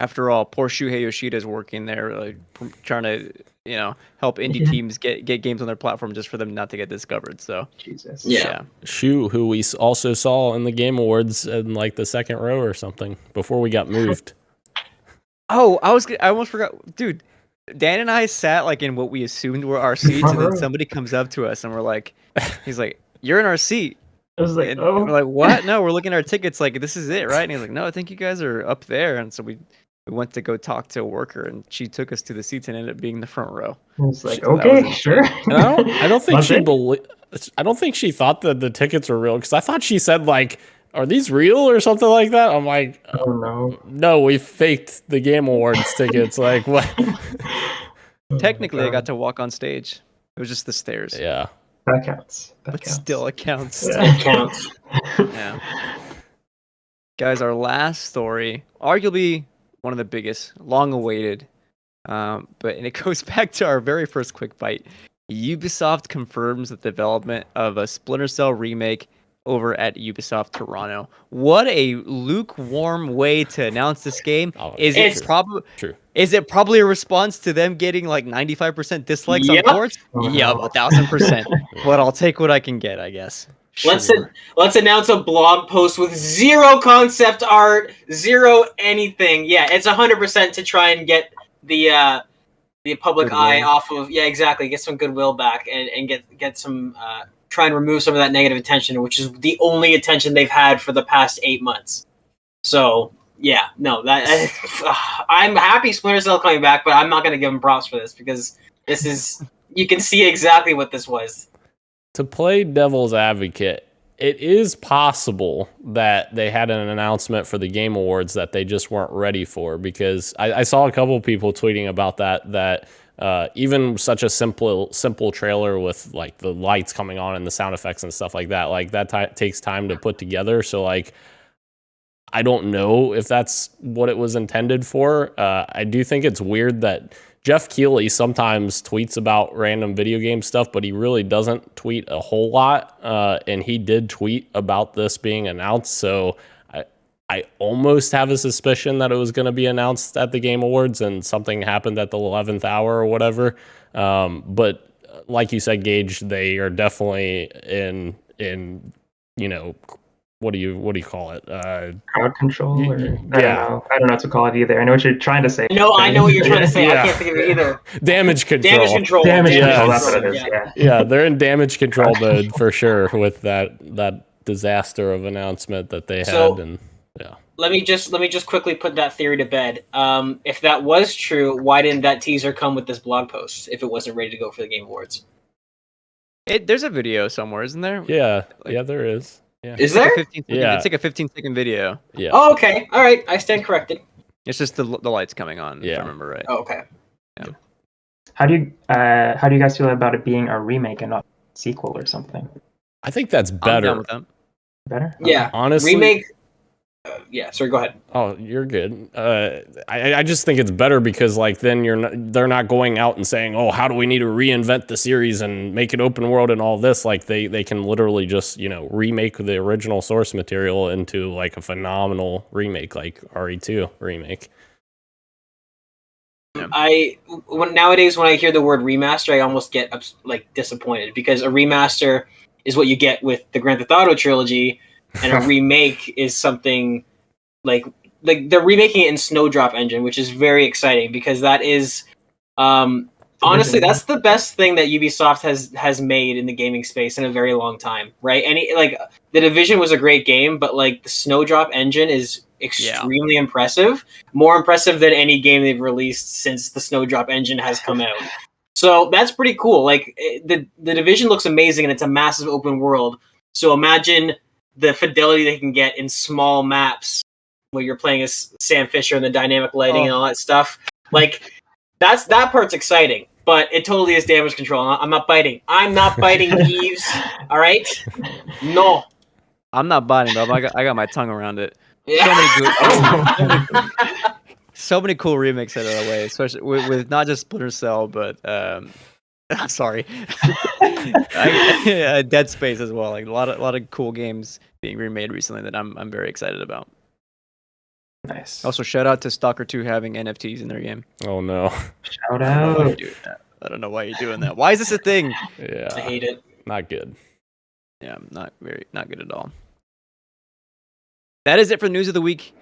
After all, poor Shuhei Yoshida is working there, like, trying to help indie teams get games on their platform just for them not to get discovered. So Jesus. Yeah. Shu, who we also saw in the Game Awards in like the second row or something before we got moved. Oh, I almost forgot, dude. Dan and I sat like in what we assumed were our seats, and then somebody comes up to us and we're like, he's like, "You're in our seat." I was like, And oh. we're like, "What? No, we're looking at our tickets. Like, this is it, right?" And he's like, "No, I think you guys are up there." And so we went to go talk to a worker, and she took us to the seats and ended up being the front row. I was like, So that okay, was sure. And I don't think Nothing? I don't think she thought that the tickets were real, because I thought she said like, "Are these real?" or something like that. I'm like, Oh no. no, we faked the Game Awards tickets. Like what? Technically, I got to walk on stage. It was just the stairs, Yeah. That counts. That but counts. still, it counts. Yeah. It counts. Yeah. Guys, our last story, arguably one of the biggest, long-awaited, and it goes back to our very first quick bite. Ubisoft confirms the development of a Splinter Cell remake over at Ubisoft Toronto. What a lukewarm way to announce this game. Is it probably True. Is it probably a response to them getting like 95% dislikes Yep. on ports? Oh, Yep, no. 1,000%. But I'll take what I can get, I guess. Let's Sure. let's announce a blog post with zero concept art, zero anything. Yeah, it's 100% to try and get the public Goodwill. eye off of. Yeah, exactly. Get some goodwill back and get some try and remove some of that negative attention, which is the only attention they've had for the past 8 months. So yeah, no, that I'm happy Splinter Cell coming back, but I'm not going to give them props for this because this is you can see exactly what this was. To play devil's advocate, it is possible that they had an announcement for the Game Awards that they just weren't ready for, because I saw a couple of people tweeting about that even such a simple trailer with like the lights coming on and the sound effects and stuff like that takes time to put together. So like, I don't know if that's what it was intended for. I do think it's weird that Jeff Keighley sometimes tweets about random video game stuff, but he really doesn't tweet a whole lot. And he did tweet about this being announced. So I almost have a suspicion that it was going to be announced at the Game Awards and something happened at the 11th hour or whatever. But like you said, Gage, they are definitely in what do you call it? Crowd control, or I yeah. don't know. I don't know what to call it either. I know what you're trying to say. No, I know what you're trying to say. Yeah. I can't think of it either. Damage control. Damage control. Damage Yeah. control. That's what it is. Yeah. Yeah. Yeah, they're in damage control mode for sure with that disaster of announcement that they had. So- And yeah, Let me just quickly put that theory to bed. If that was true, why didn't that teaser come with this blog post if it wasn't ready to go for the Game Awards? There's a video somewhere, isn't there? yeah, there is. Yeah, Is there? Yeah. It's like a 15-second video. yeah. Oh, okay. All right. I stand corrected. It's just the lights coming on, if Yeah. I remember right. Oh, okay. How do you guys feel about it being a remake and not sequel or something? I think that's I'm down better. with that. Better? Yeah. Honestly, Remake. Yeah. Sorry. Go ahead. Oh, you're good. I just think it's better because like then they're not going out and saying, oh, how do we need to reinvent the series and make it open world and all this. Like they can literally just remake the original source material into like a phenomenal remake, like RE2 remake. Nowadays when I hear the word remaster, I almost get disappointed because a remaster is what you get with the Grand Theft Auto trilogy, and a remake is something like they're remaking it in Snowdrop Engine, which is very exciting because that is honestly that's the best thing that Ubisoft has made in the gaming space in a very long time, right? The Division was a great game, but like the Snowdrop Engine is extremely impressive, more impressive than any game they've released since the Snowdrop Engine has come out. So that's pretty cool. Like the Division looks amazing and it's a massive open world. So imagine the fidelity they can get in small maps where you're playing as Sam Fisher and the dynamic lighting and all that stuff. Like that part's exciting, but it totally is damage control. I'm not biting. I'm not biting Eves. All right? No. I'm not biting, but I got my tongue around it. Yeah. So many cool remakes that are away, especially with not just Splinter Cell, but I'm sorry, Dead Space as well. Like a lot of cool games being remade recently that I'm very excited about. Nice. Also, shout out to Stalker 2 having NFTs in their game. Oh no. Shout I don't know why you're out. doing that. I don't know why you're doing that. Why is this a thing? Yeah. I hate it. Not good. Yeah, not good at all. That is it for news of the week.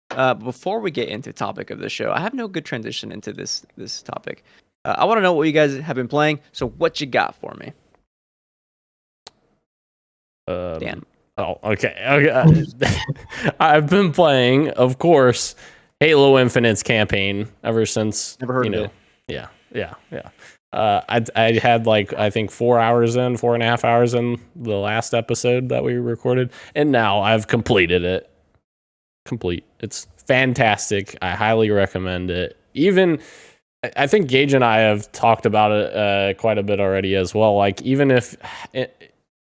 Before we get into topic of the show, I have no good transition into this topic. I want to know what you guys have been playing. So, what you got for me, Dan? Oh, okay. I've been playing, of course, Halo Infinite's campaign ever since. Never heard of it. Yeah. I had I think 4.5 hours in the last episode that we recorded, and now I've completed it. It's fantastic. I highly recommend it. Even I think Gage and I have talked about it quite a bit already as well. Even if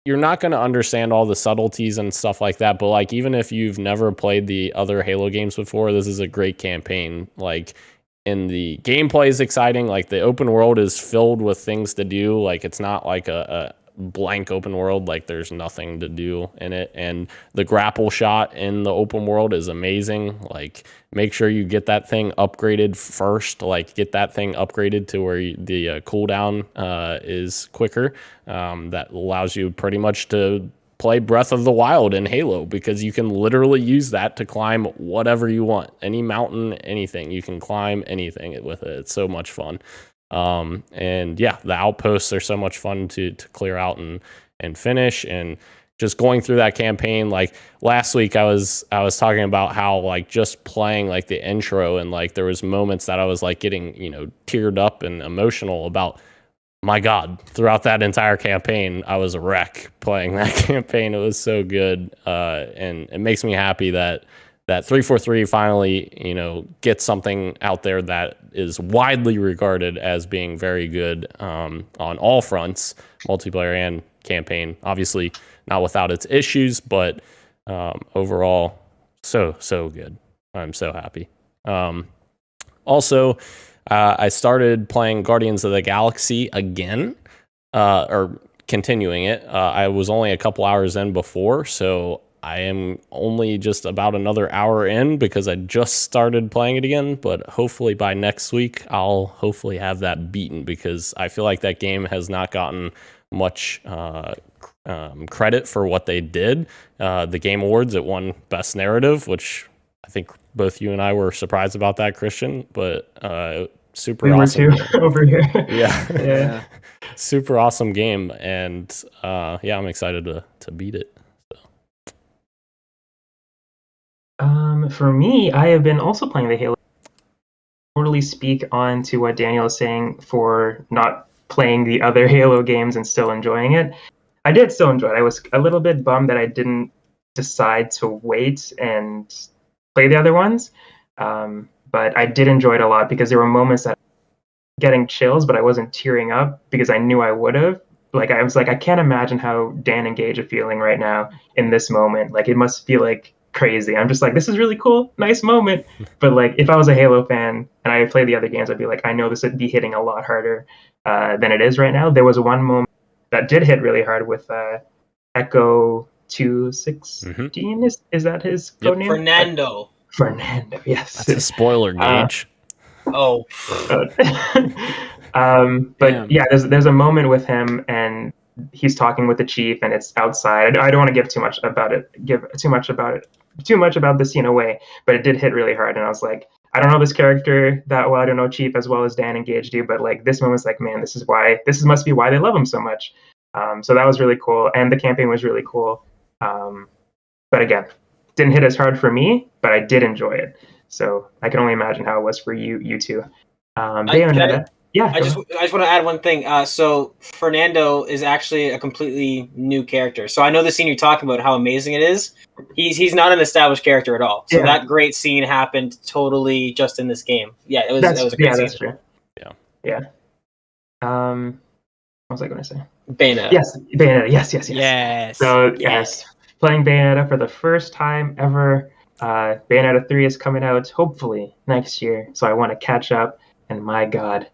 you're not going to understand all the subtleties and stuff like that, but even if you've never played the other Halo games before, this is a great campaign. And the gameplay is exciting. The open world is filled with things to do. It's not a blank open world. There's nothing to do in it. And the grapple shot in the open world is amazing. Make sure you get that thing upgraded first. Get that thing upgraded to where the cooldown is quicker. That allows you pretty much to play Breath of the Wild in Halo, because you can literally use that to climb whatever you want. Any mountain, anything. You can climb anything with it. It's so much fun. And yeah, the outposts are so much fun to clear out and finish. And just going through that campaign, last week I was talking about how just playing the intro, and there was moments that I was getting teared up and emotional about. My God, throughout that entire campaign, I was a wreck playing that campaign. It was so good. And it makes me happy that 343 finally, gets something out there that is widely regarded as being very good on all fronts, multiplayer and campaign. Obviously, not without its issues, but overall, so good. I'm so happy. Also, I started playing Guardians of the Galaxy again, or continuing it. I was only a couple hours in before, so I am only just about another hour in because I just started playing it again. But hopefully by next week, I'll hopefully have that beaten, because I feel like that game has not gotten much credit for what they did. The Game Awards, it won Best Narrative, which I think both you and I were surprised about that, Christian, but super awesome. Over here. Yeah. Super awesome game, and I'm excited to beat it. For me, I have been also playing the Halo. Totally speak on to what Daniel is saying for not playing the other Halo games and still enjoying it. I did still enjoy it. I was a little bit bummed that I didn't decide to wait and play the other ones. But I did enjoy it a lot, because there were moments that getting chills, but I wasn't tearing up because I knew I would have. I was I can't imagine how Dan and Gage are feeling right now in this moment. It must feel crazy. I'm just this is really cool, nice moment. But if I was a Halo fan and I played the other games, I'd be I know this would be hitting a lot harder than it is right now. There was one moment that did hit really hard with Echo 216. Is that his code name? Fernando, yes. That's a spoiler, Gage. But yeah, there's a moment with him, and he's talking with the chief, and it's outside. I don't want to give too much about the scene away, but it did hit really hard, and I was I don't know this character that well. I don't know Chief as well as Dan and Gage do, but this moment's man, this must be why they love him so much. So that was really cool, and the campaign was really cool. But again, didn't hit as hard for me, but I did enjoy it. So I can only imagine how it was for you two. Bayonetta. I just want to add one thing. So Fernando is actually a completely new character. So I know the scene you're talking about, how amazing it is. He's not an established character at all. So that great scene happened totally just in this game. Yeah, it was a great scene. That's true. Yeah. What was I going to say? Bayonetta. Yes, Bayonetta. Yes. Yes. So yes, playing Bayonetta for the first time ever. Bayonetta 3 is coming out hopefully next year. So I want to catch up. And my God,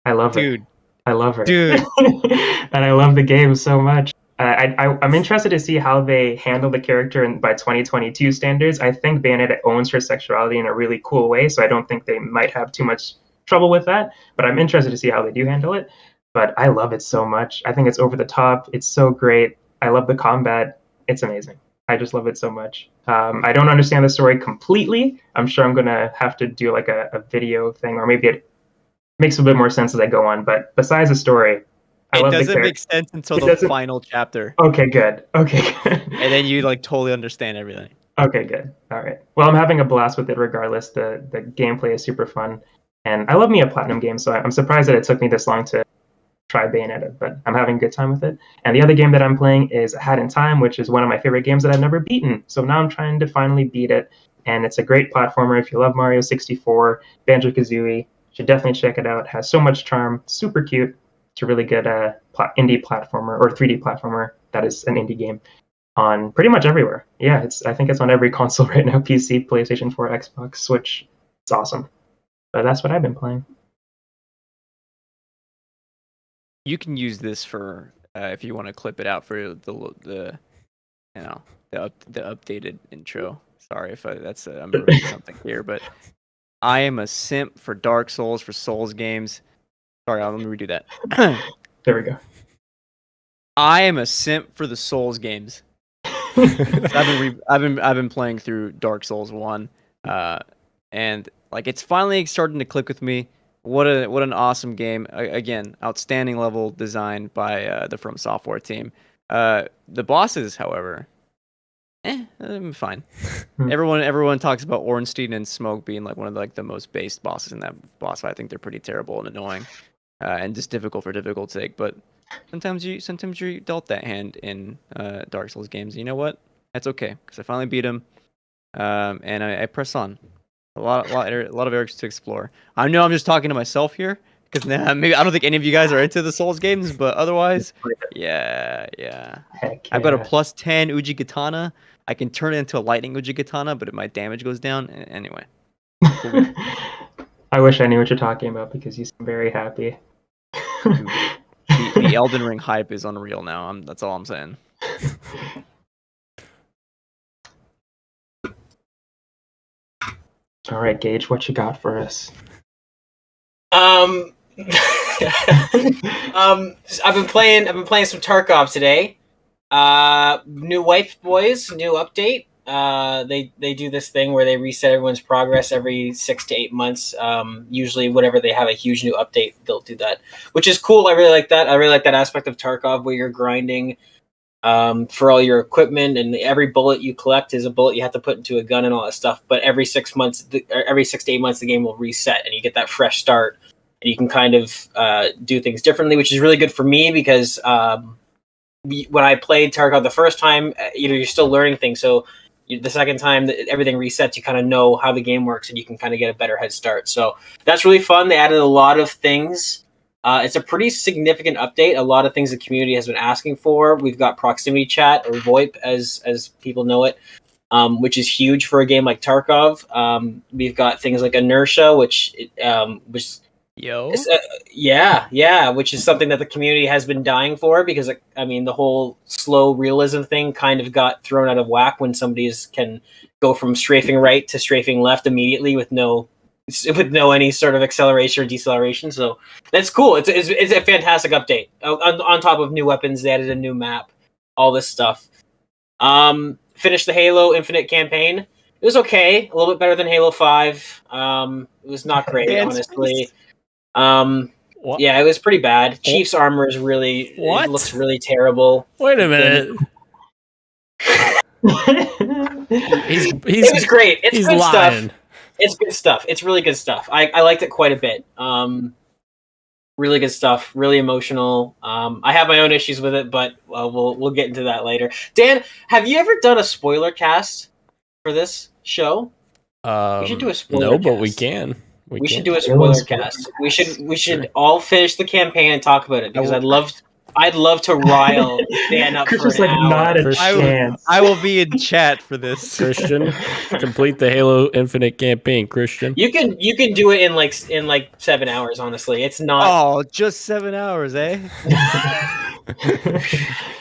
I love her. Dude. I love her. Dude. And I love the game so much. I'm interested to see how they handle the character by 2022 standards. I think Bayonetta owns her sexuality in a really cool way, so I don't think they might have too much trouble with that. But I'm interested to see how they do handle it. But I love it so much. I think it's over the top. It's so great. I love the combat. It's amazing. I just love it so much. I don't understand the story completely. I'm sure I'm gonna have to do like a video thing, or maybe it makes a bit more sense as I go on. But besides the story, I love the doesn't character. make sense until It the doesn't- final chapter, Okay, good. Okay, good. and then you like totally understand everything. Okay, good. All right. Well, I'm having a blast with it regardless. The gameplay is super fun, and I love me a platinum game, so I'm surprised that it took me this long to try Bayonetta, but I'm having a good time with it. And the other game that I'm playing is A Hat in Time, which is one of my favorite games that I've never beaten. So now I'm trying to finally beat it, and it's a great platformer. If you love Mario 64, Banjo-Kazooie, you should definitely check it out. It has so much charm, super cute. It's a really good indie platformer or 3D platformer that is an indie game on pretty much everywhere. Yeah, I think it's on every console right now: PC, PlayStation 4, Xbox, Switch. It's awesome. But that's what I've been playing. You can use this for if you want to clip it out for the updated intro. Sorry if I'm ruining something here, but I am a simp for Dark Souls, for Souls games. Sorry, let me redo that. There we go. I am a simp for the Souls games. I've been playing through Dark Souls 1, and like it's finally starting to click with me. What an awesome game! Again, outstanding level design by the From Software team. The bosses, however, fine. Everyone talks about Ornstein and Smoke being like one of the most based bosses in that boss fight. I think they're pretty terrible and annoying, and just difficult for difficult sake. But sometimes you're dealt that hand in Dark Souls games. You know what? That's okay because I finally beat him, and I press on. A lot of areas to explore. I know I'm just talking to myself here because maybe I don't think any of you guys are into the Souls games, but otherwise, yeah. Heck I've got a yeah. plus 10 Uji Katana. I can turn it into a lightning Uji Katana, but my damage goes down. Anyway, I wish I knew what you're talking about because you seem very happy. the Elden Ring hype is unreal now. That's all I'm saying. All right, Gage, what you got for us? I've been playing some Tarkov today. New White Boys, new update. They do this thing where they reset everyone's progress every 6 to 8 months. Usually, whenever they have a huge new update, they'll do that, which is cool. I really like that. I really like that aspect of Tarkov where you're grinding for all your equipment, and every bullet you collect is a bullet you have to put into a gun and all that stuff. But every 6 months, every 6 to 8 months, the game will reset, and you get that fresh start, and you can kind of do things differently, which is really good for me because when I played Tarkov the first time, you're still learning things. So the second time that everything resets, you kind of know how the game works, and you can kind of get a better head start. So that's really fun. They added a lot of things. It's a pretty significant update. A lot of things the community has been asking for. We've got proximity chat, or VoIP as people know it, which is huge for a game like Tarkov. We've got things like inertia, which which is something that the community has been dying for because the whole slow realism thing kind of got thrown out of whack when somebody can go from strafing right to strafing left immediately with no any sort of acceleration or deceleration. So that's cool. It's a fantastic update. On top of new weapons, they added a new map, all this stuff. Finished the Halo Infinite campaign. It was okay, a little bit better than Halo 5. It was not great, honestly. Yeah, it was pretty bad. Chief's armor is really What? It looks really terrible. Wait a minute. It was great. It's he's good lying. stuff. It's good stuff. It's really good stuff. I liked it quite a bit. Really good stuff. Really emotional. I have my own issues with it, but we'll get into that later. Dan, have you ever done a spoiler cast for this show? We should do a spoiler No, but cast. we can. We should do a spoiler cast. We should all finish the campaign and talk about it because I'd love to rile Dan up Chris for was an like, hour. not a chance. I will be in chat for this. Christian, complete the Halo Infinite campaign, Christian. You can do it in like 7 hours. Honestly, it's not. Oh, just 7 hours, eh?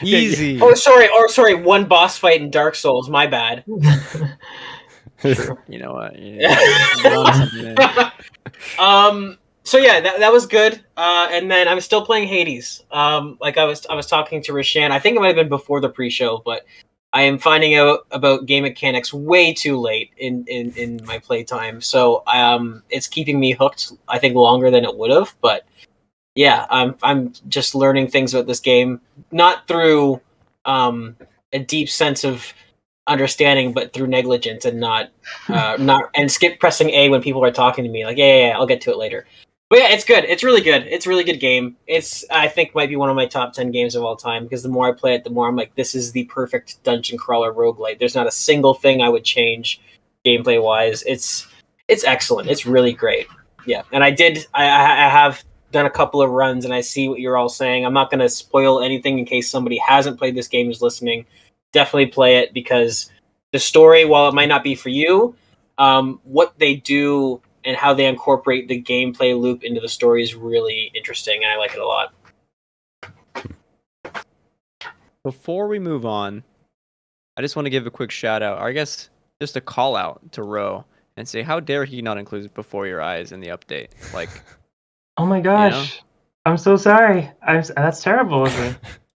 Easy. Oh, sorry. One boss fight in Dark Souls. My bad. You know what? Yeah. You're onto something there. So yeah, that was good. And then I'm still playing Hades. Like I was talking to Rashan. I think it might have been before the pre-show, but I am finding out about game mechanics way too late in my playtime. So it's keeping me hooked. I think longer than it would have. But yeah, I'm just learning things about this game, not through a deep sense of understanding, but through negligence and not and skip pressing A when people are talking to me. Like yeah, I'll get to it later. But yeah, it's good. It's really good. It's a really good game. It's I think might be one of my top 10 games of all time because the more I play it, the more I'm like, this is the perfect dungeon crawler roguelite. There's not a single thing I would change gameplay wise. It's excellent. It's really great. Yeah, and I have done a couple of runs and I see what you're all saying. I'm not going to spoil anything in case somebody hasn't played this game who's listening. Definitely play it because the story, while it might not be for you, what they do and how they incorporate the gameplay loop into the story is really interesting, and I like it a lot. Before we move on, I just want to give a quick shout out, or I guess just a call out to Ro and say, how dare he not include Before Your Eyes in the update? Like, Oh my gosh. I'm so sorry. That's terrible of me.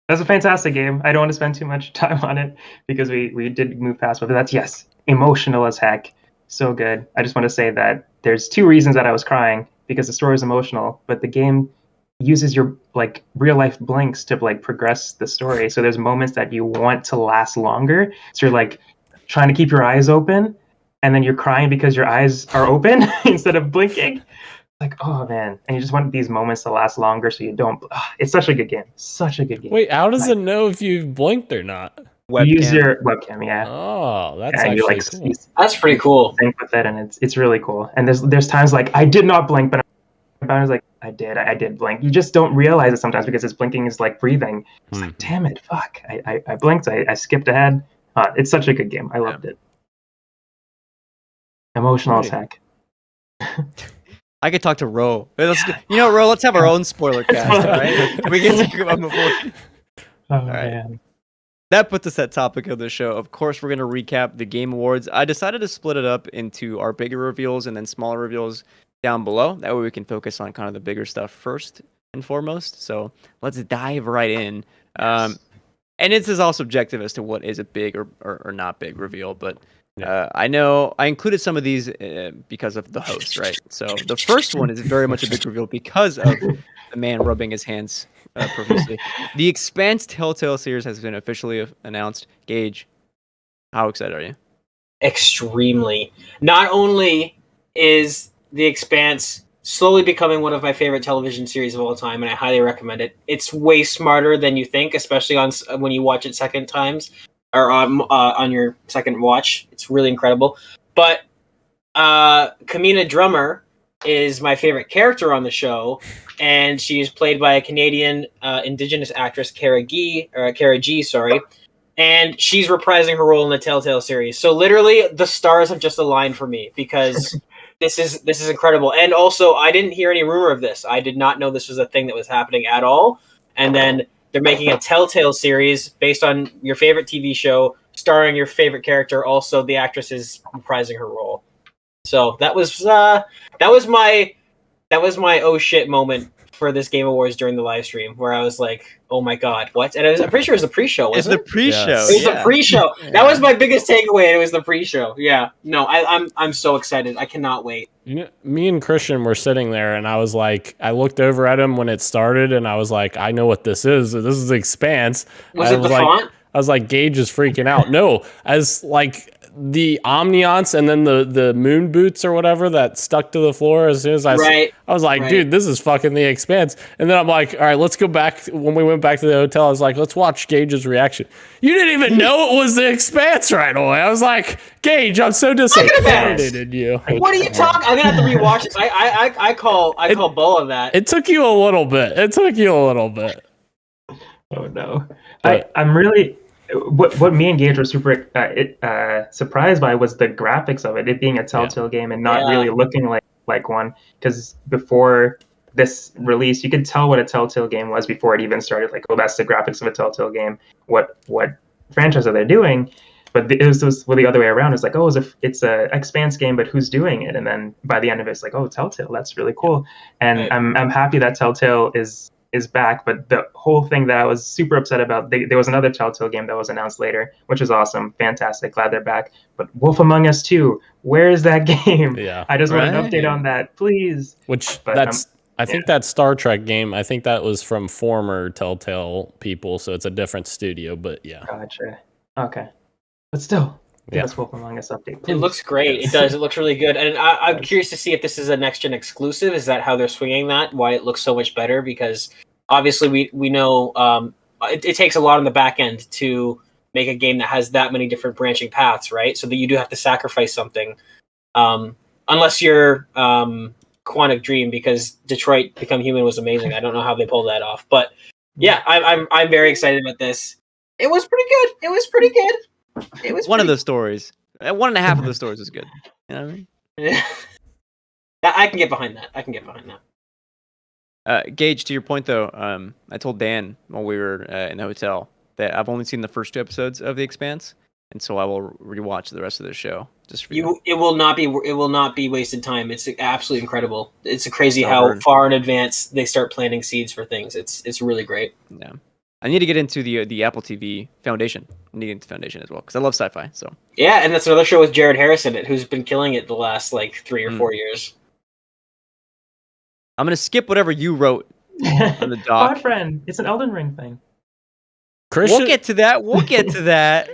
That's a fantastic game. I don't want to spend too much time on it because we did move past it, but that's, yes, emotional as heck. So good. I just want to say that there's two reasons that I was crying, because the story is emotional, but the game uses your like real life blinks to like progress the story. So there's moments that you want to last longer. So you're like trying to keep your eyes open, and then you're crying because your eyes are open instead of blinking. Like, oh man, and you just want these moments to last longer so you don't. It's such a good game. Such a good game. Wait, how does it know if you've blinked or not? webcam. You use your webcam, yeah. Oh, that's And actually you like cool. That's pretty cool. sync with it, and it's really cool. And there's times like I did not blink, but I was like I did blink. You just don't realize it sometimes because it's blinking is like breathing. It's like damn it, fuck. I blinked. I skipped ahead. It's such a good game. I loved it. Emotional as heck. I could talk to Ro. Ro, let's have our own spoiler cast, all right? We can talk about before. Oh right. man. That puts us at topic of the show. Of course, we're going to recap the Game Awards. I decided to split it up into our bigger reveals and then smaller reveals down below. That way we can focus on kind of the bigger stuff first and foremost. So let's dive right in. Yes. And this is all subjective as to what is a big or not big reveal, but I know I included some of these because of the host, right? So the first one is very much a big reveal because of the man rubbing his hands profusely. The Expanse Telltale series has been officially announced. Gage, how excited are you? Extremely. Not only is The Expanse slowly becoming one of my favorite television series of all time, and I highly recommend it. It's way smarter than you think, especially when you watch it second times. Or on your second watch. It's really incredible. But Kamina Drummer is my favorite character on the show, and she is played by a Canadian Indigenous actress, Cara G, and she's reprising her role in the Telltale series. So literally, the stars have just aligned for me because this is incredible. And also, I didn't hear any rumor of this. I did not know this was a thing that was happening at all. And then they're making a Telltale series based on your favorite TV show, starring your favorite character. Also, the actress is reprising her role. So that was my oh shit moment for this Game Awards during the live stream, where I was like, oh my god, what? And I'm pretty sure it was the pre-show. It's the pre-show. Yes. It was the pre-show. Yeah. That was my biggest takeaway. It was the pre-show. Yeah. No, I'm so excited. I cannot wait. Me and Christian were sitting there, and I was like, I looked over at him when it started, and I was like, I know what this is. This is Expanse. Was it the font? I was like, Gage is freaking out. No, as like the ambiance and then the moon boots or whatever that stuck to the floor as soon as I was like, dude, this is fucking The Expanse. And then I'm like, all right, let's go back. When we went back to the hotel, I was like, let's watch Gage's reaction. You didn't even know it was The Expanse right away. I was like, Gage, I'm so disappointed in you. What are you talking? I'm gonna have to rewatch this. I call bull on that. It took you a little bit. Oh no. I'm really what me and Gage were super surprised by was the graphics of it being a Telltale game and not really looking like one. Because before this release, you could tell what a Telltale game was before it even started. Like, oh, that's the graphics of a Telltale game. What franchise are they doing? But it was the other way around. It's like, oh, it's a Expanse game, but who's doing it? And then by the end of it, it's like, oh, Telltale. That's really cool. And Right. I'm happy that Telltale is back. But the whole thing that I was super upset about, there was another Telltale game that was announced later, which is awesome, fantastic, glad they're back. But Wolf Among Us 2, where is that game? Yeah. I just want an Right. update on that, please. Which But, I think that Star Trek game, I think that was from former Telltale people, so it's a different studio, but yeah. Gotcha. Okay. But still, give Yeah. us Wolf Among Us update, It please. looks great. Yes. It does. It looks really good. And I'm Yes. curious to see if this is a next-gen exclusive. Is that how they're swinging that? Why it looks so much better? Because obviously we know it takes a lot on the back end to make a game that has that many different branching paths, right? So that you do have to sacrifice something. Unless you're Quantic Dream, because Detroit Become Human was amazing. I don't know how they pulled that off. But yeah, I'm very excited about this. It was pretty good. It was pretty good. It was One of pretty those stories. 1.5 of those stories is good. You know what I mean? Yeah. I can get behind that. I can get behind that. Gage, to your point though, I told Dan while we were in the hotel that I've only seen the first 2 episodes of The Expanse, and so I will rewatch the rest of the show just for you. It will not be wasted time. It's absolutely incredible. It's crazy So how heard. far in advance they start planting seeds for things. It's really great. Yeah, I need to get into the Apple TV Foundation. I need to get into Foundation as well because I love sci-fi. So Yeah, and that's another show with Jared Harris in it, who's been killing it the last like 3 or 4 years. I'm gonna skip whatever you wrote on the doc. God friend, it's an Elden Ring thing. Christian, We'll get to that. We'll get to that.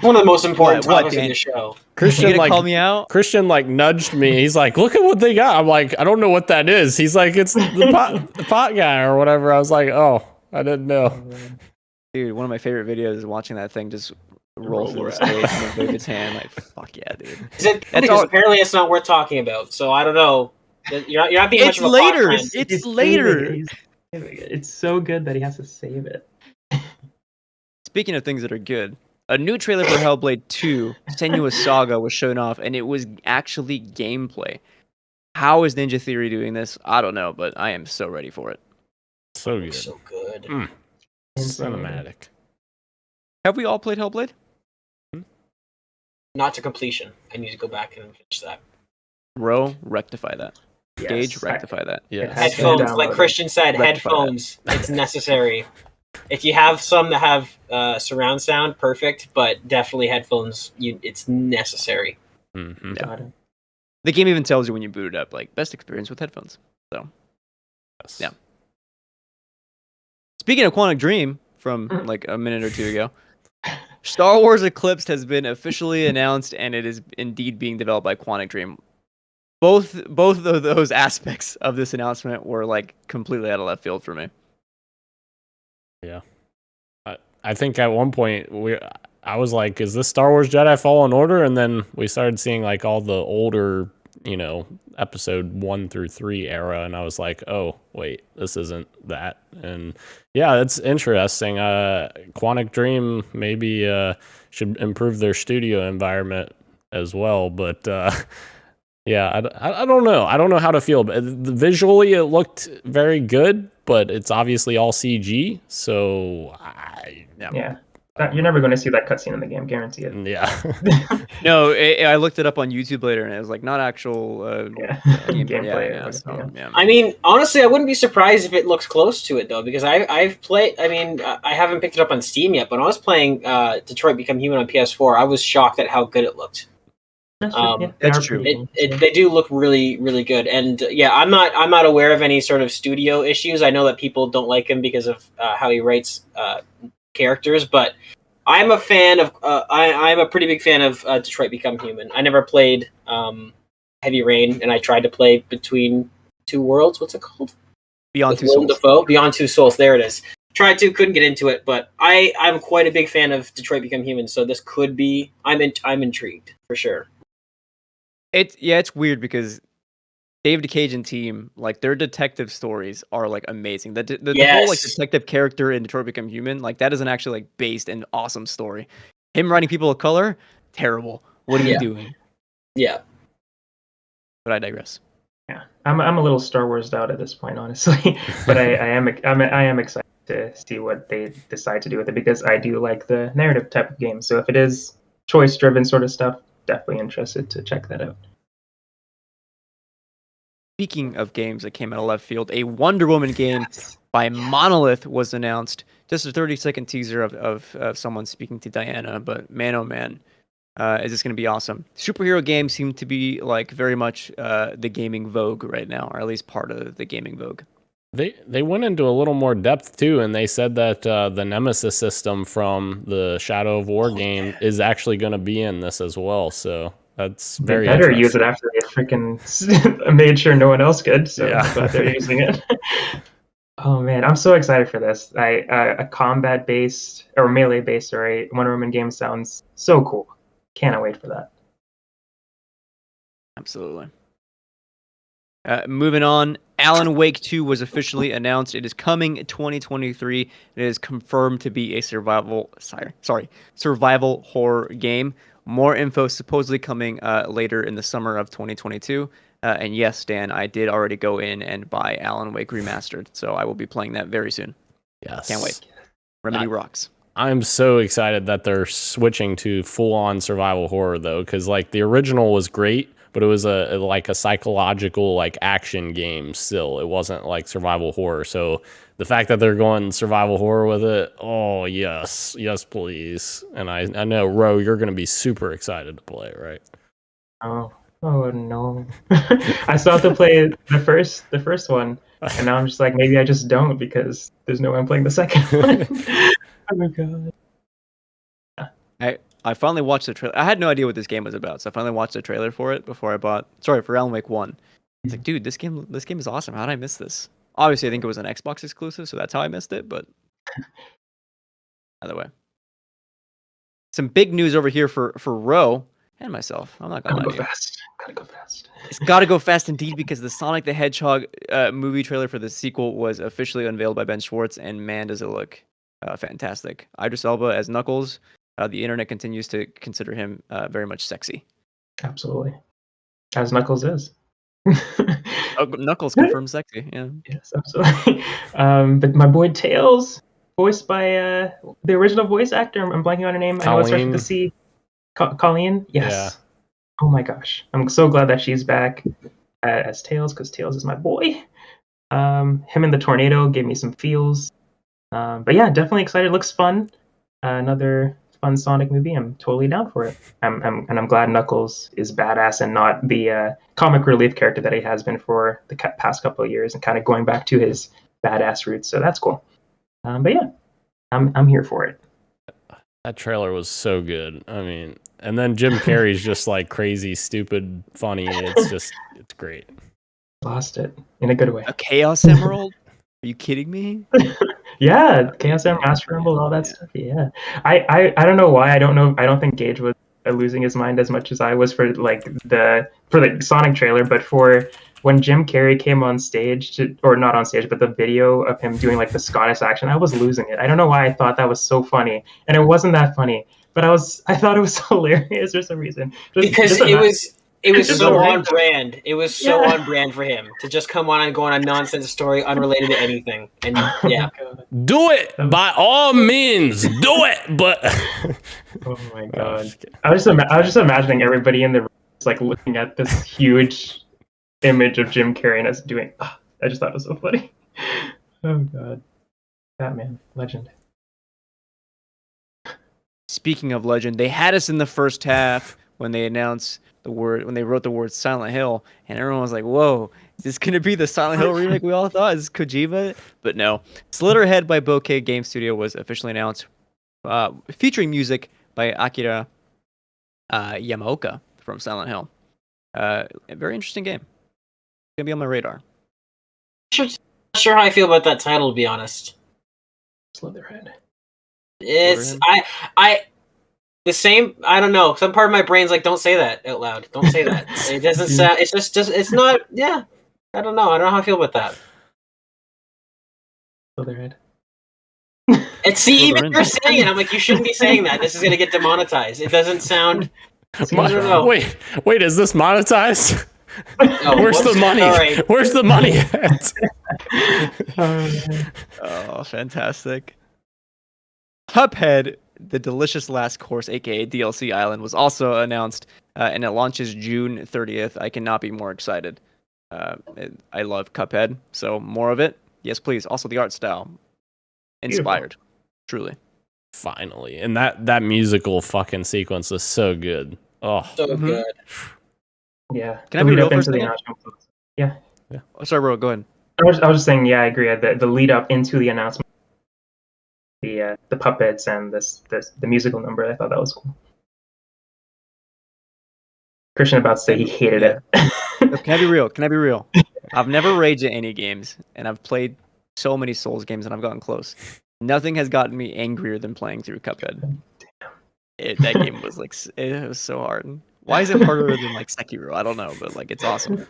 One of the most important What, topics in Dan? the show. You Christian gonna like call me out? Christian like nudged me. He's like, "Look at what they got." I'm like, "I don't know what that is." He's like, "It's the pot guy or whatever." I was like, "Oh, I didn't know." Dude, one of my favorite videos is watching that thing just roll through the stage and move its hand. Like, fuck yeah, dude. Because all- apparently it's not worth talking about. So I don't know. You're not being It's much of a later. pot fan. It's later. It's so good that he has to save it. Speaking of things that are good, a new trailer for Hellblade 2, Senua's Saga, was shown off, and it was actually gameplay. How is Ninja Theory doing this? I don't know, but I am so ready for it. So good. So good. Cinematic. Have we all played Hellblade? Not to completion. I need to go back and finish that. Ro, rectify that. Yes, Gage, rectify that. Yeah. Has been Headphones, like downloaded. Christian said, Rectify headphones. It's necessary. If you have some that have surround sound, perfect. But definitely headphones. It's necessary. Mm-hmm. Got it. The game even tells you when you boot it up, like, best experience with headphones. So, Yes. Yeah. Speaking of Quantic Dream, from like a minute or two ago, Star Wars Eclipsed has been officially announced, and it is indeed being developed by Quantic Dream. Both of those aspects of this announcement were like completely out of left field for me. Yeah. I think at one point I was like, is this Star Wars Jedi Fallen Order? And then we started seeing like all the older, episode 1 through 3 era, and I was like, oh wait, this isn't that. And yeah, it's interesting. Quantic Dream maybe should improve their studio environment as well, but yeah, I don't know. I don't know how to feel. But visually, it looked very good, but it's obviously all CG. So Yeah. You're never going to see that cutscene in the game, guarantee it. yeah. No, I looked it up on YouTube later, and it was like not actual Gameplay. Yeah, so, yeah. I mean, honestly, I wouldn't be surprised if it looks close to it though, because I've played. I mean, I haven't picked it up on Steam yet, but when I was playing Detroit Become Human on PS4, I was shocked at how good it looked. That's true. They do look really, really good, and yeah, I'm not aware of any sort of studio issues. I know that people don't like him because of how he writes characters, but I'm a fan of. I'm a pretty big fan of Detroit Become Human. I never played Heavy Rain, and I tried to play Between Two Worlds. What's it called? Beyond Two Willem Souls. Dafoe? Beyond Two Souls. There it is. Tried to, couldn't get into it, but I'm quite a big fan of Detroit Become Human. So this could be. I'm intrigued for sure. It's weird because David Cage and team, like their detective stories are like amazing. The whole like detective character in Detroit Become Human, like that is an actually like based and awesome story. Him writing people of color, terrible. What are you doing? Yeah. But I digress. Yeah, I'm a little Star Wars out at this point, honestly. But I am excited to see what they decide to do with it because I do like the narrative type of game. So if it is choice driven sort of stuff, definitely interested to check that out. Speaking of games that came out of left field, a Wonder Woman game by Monolith was announced. Just a 30-second teaser of someone speaking to Diana, but man, oh man, is this going to be awesome. Superhero games seem to be like very much the gaming vogue right now, or at least part of the gaming vogue. They went into a little more depth too, and they said that the Nemesis system from the Shadow of War game is actually going to be in this as well. So that's very They better interesting. use it after they freaking made sure no one else could. So Yeah. I'm glad they're using it. Oh man, I'm so excited for this. A combat based or melee based, sorry, Wonder Woman game sounds so cool. Can't wait for that. Absolutely. Moving on, Alan Wake 2 was officially announced. It is coming in 2023. It is confirmed to be a survival horror game. More info supposedly coming later in the summer of 2022. And yes, Dan, I did already go in and buy Alan Wake Remastered, so I will be playing that very soon. Yes. Can't wait. Remedy rocks. I'm so excited that they're switching to full-on survival horror though, because like the original was great, but it was a psychological like action game still. It wasn't like survival horror. So the fact that they're going survival horror with it, oh yes, please. And I know Ro, you're gonna be super excited to play it, right? Oh no. I still have to play the first one, and now I'm just like maybe I just don't because there's no way I'm playing the second one. Oh my god. I finally watched the trailer. I had no idea what this game was about, so I finally watched the trailer for it before I bought. Sorry, for Alan Wake 1. It's like, dude, this game is awesome. How did I miss this? Obviously, I think it was an Xbox exclusive, so that's how I missed it. But either way, some big news over here for Ro and myself. I'm not gonna lie to you. Gotta go fast. It's got to go fast indeed because the Sonic the Hedgehog movie trailer for the sequel was officially unveiled by Ben Schwartz, and man, does it look fantastic. Idris Elba as Knuckles. The internet continues to consider him very much sexy. Absolutely. As Knuckles is. Knuckles confirmed sexy, yeah. Yes, absolutely. But my boy Tails, voiced by the original voice actor, I'm blanking on her name. I know it starts with the C. Colleen? Yes. Yeah. Oh my gosh. I'm so glad that she's back as Tails, because Tails is my boy. Him and the tornado gave me some feels. But yeah, definitely excited. Looks fun. Another fun Sonic movie. I'm totally down for it. I'm glad Knuckles is badass and not the comic relief character that he has been for the past couple of years, and kind of going back to his badass roots. So that's cool. But yeah, I'm here for it. That trailer was so good. I mean, and then Jim Carrey's just like crazy, stupid, funny. It's great. Lost it in a good way. A Chaos Emerald? Are you kidding me? Yeah, Chaos Emerald, Master Emerald, all that stuff. Yeah, I don't know why. I don't think Gage was losing his mind as much as I was for the Sonic trailer, but for when Jim Carrey came on stage or not on stage, but the video of him doing like the Scottish accent, I was losing it. I don't know why I thought that was so funny, and it wasn't that funny, but I thought it was hilarious for some reason. Because it was so on brand. It was so on brand for him to just come on and go on a nonsense story unrelated to anything. And yeah, do it by all means. Do it, but oh my god, I was just imagining everybody in the room like looking at this huge image of Jim Carrey and us doing. I just thought it was so funny. Oh god, Batman legend. Speaking of legend, they had us in the first half when they announced when they wrote the word Silent Hill, and everyone was like, whoa, is this going to be the Silent Hill remake we all thought? Is this Kojima? But no. Slitterhead by Bokeh Game Studio was officially announced, featuring music by Akira Yamaoka from Silent Hill. A very interesting game. It's going to be on my radar. not sure how I feel about that title, to be honest. Slitherhead. It's the same. I don't know. Some part of my brain's like, don't say that out loud. Don't say that. It doesn't sound. It's just. It's not. Yeah. I don't know. I don't know how I feel about that. Slitherhead. Even you're saying it, I'm like, you shouldn't be saying that. This is gonna get demonetized. It doesn't sound. I don't know. Wait, is this monetized? Oh, Where's the whoops. money? Sorry. Where's the money at? Oh, fantastic. Cuphead, the Delicious Last Course, aka DLC Island, was also announced, and it launches June 30th. I cannot be more excited. I love Cuphead, so more of it. Yes, please. Also, the art style. Inspired. Truly. Finally. And that musical fucking sequence is so good. Oh. So good. Yeah. Can I be lead real up for a into the second? announcement. Yeah. Oh, sorry, bro. Go ahead. I was just saying, yeah, I agree. The lead up into the announcement, the puppets and the musical number, I thought that was cool. Christian about to say he hated it. Can I be real? Can I be real? I've never raged at any games, and I've played so many Souls games, and I've gotten close. Nothing has gotten me angrier than playing through Cuphead. That game was like, it was so hard. Why is it harder than like Sekiro? I don't know, but like it's awesome.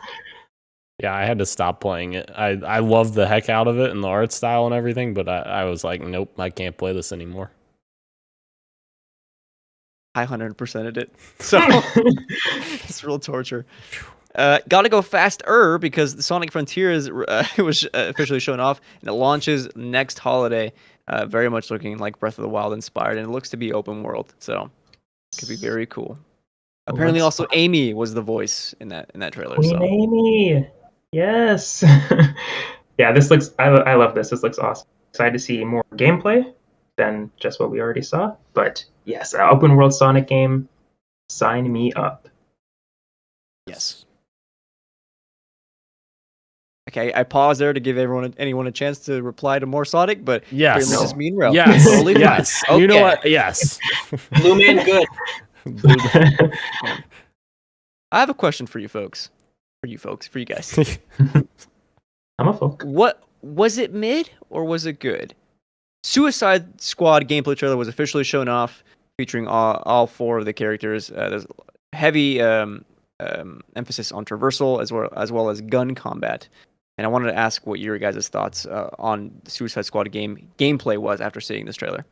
Yeah, I had to stop playing it. I love the heck out of it and the art style and everything, but I was like, nope, I can't play this anymore. I 100%ed it. So it's real torture. Gotta go faster because the Sonic Frontiers was officially shown off, and it launches next holiday. Very much looking like Breath of the Wild inspired, and it looks to be open world, so it could be very cool. Apparently, also Amy was the voice in that trailer. Queen So Amy, yes. Yeah, this looks. I love this. This looks awesome. Excited to see more gameplay than just what we already saw. But yes, open world Sonic game. Sign me up. yes. Okay, I paused there to give anyone a chance to reply to more Sonic, but Yes. apparently just me and Rel. Yes. Totally fine. Yes. Okay. You know what? Yes. Blue Man good. I have a question for you folks. For you guys. I'm a folk. What was it, mid or was it good? Suicide Squad gameplay trailer was officially shown off, featuring all four of the characters. There's heavy emphasis on traversal as well as gun combat. And I wanted to ask what your guys' thoughts on the Suicide Squad gameplay was after seeing this trailer.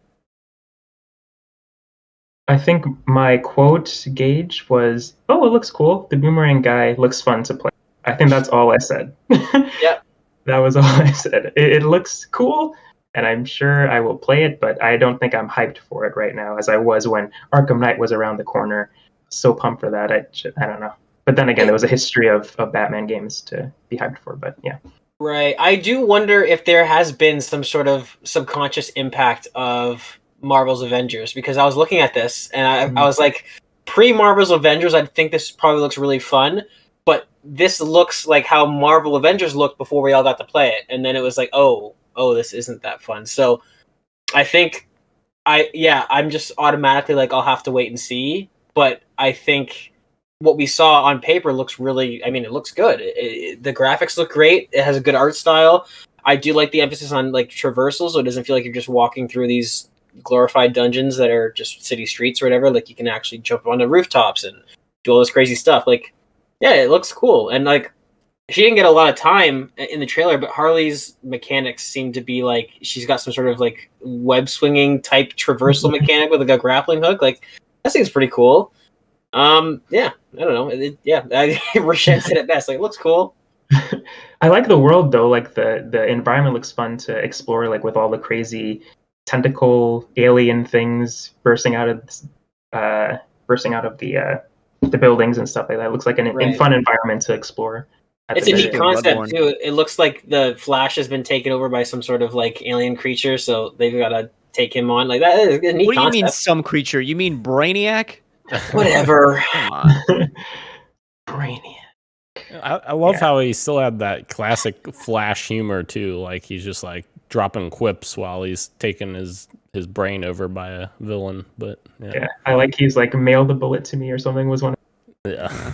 I think my quote gauge was, "Oh, it looks cool. The boomerang guy looks fun to play." I think that's all I said. Yep. That was all I said. It looks cool, and I'm sure I will play it, but I don't think I'm hyped for it right now, as I was when Arkham Knight was around the corner. So pumped for that. I don't know. But then again, there was a history of Batman games to be hyped for. But yeah. Right. I do wonder if there has been some sort of subconscious impact of Marvel's Avengers, because I was looking at this and I was like, pre-Marvel's Avengers, I think this probably looks really fun, but this looks like how Marvel Avengers looked before we all got to play it, and then it was like, oh, this isn't that fun. So I think I'm just automatically like, I'll have to wait and see, but I think what we saw on paper looks really, I mean, it looks good. The graphics look great. It has a good art style. I do like the emphasis on like traversal, so it doesn't feel like you're just walking through these glorified dungeons that are just city streets or whatever. Like you can actually jump onto rooftops and do all this crazy stuff. Like, yeah, it looks cool. And like, she didn't get a lot of time in the trailer, but Harley's mechanics seem to be like, she's got some sort of like web swinging type traversal mechanic with like a grappling hook. Like that seems pretty cool. Yeah, I don't know. Rashan said it best. Like, it looks cool. I like the world though. Like the environment looks fun to explore. Like with all the crazy tentacle alien things bursting out of the buildings and stuff like that. It looks like a fun environment to explore. It's a neat concept too. It looks like the Flash has been taken over by some sort of like alien creature, so they've got to take him on. Like that is a neat concept. What do you mean some creature? You mean Brainiac? Whatever. Come on. Brainiac. I love how he still had that classic Flash humor too. Like he's just like dropping quips while he's taking his brain over by a villain. But yeah, I like he's like mail the bullet to me or something was one. Yeah.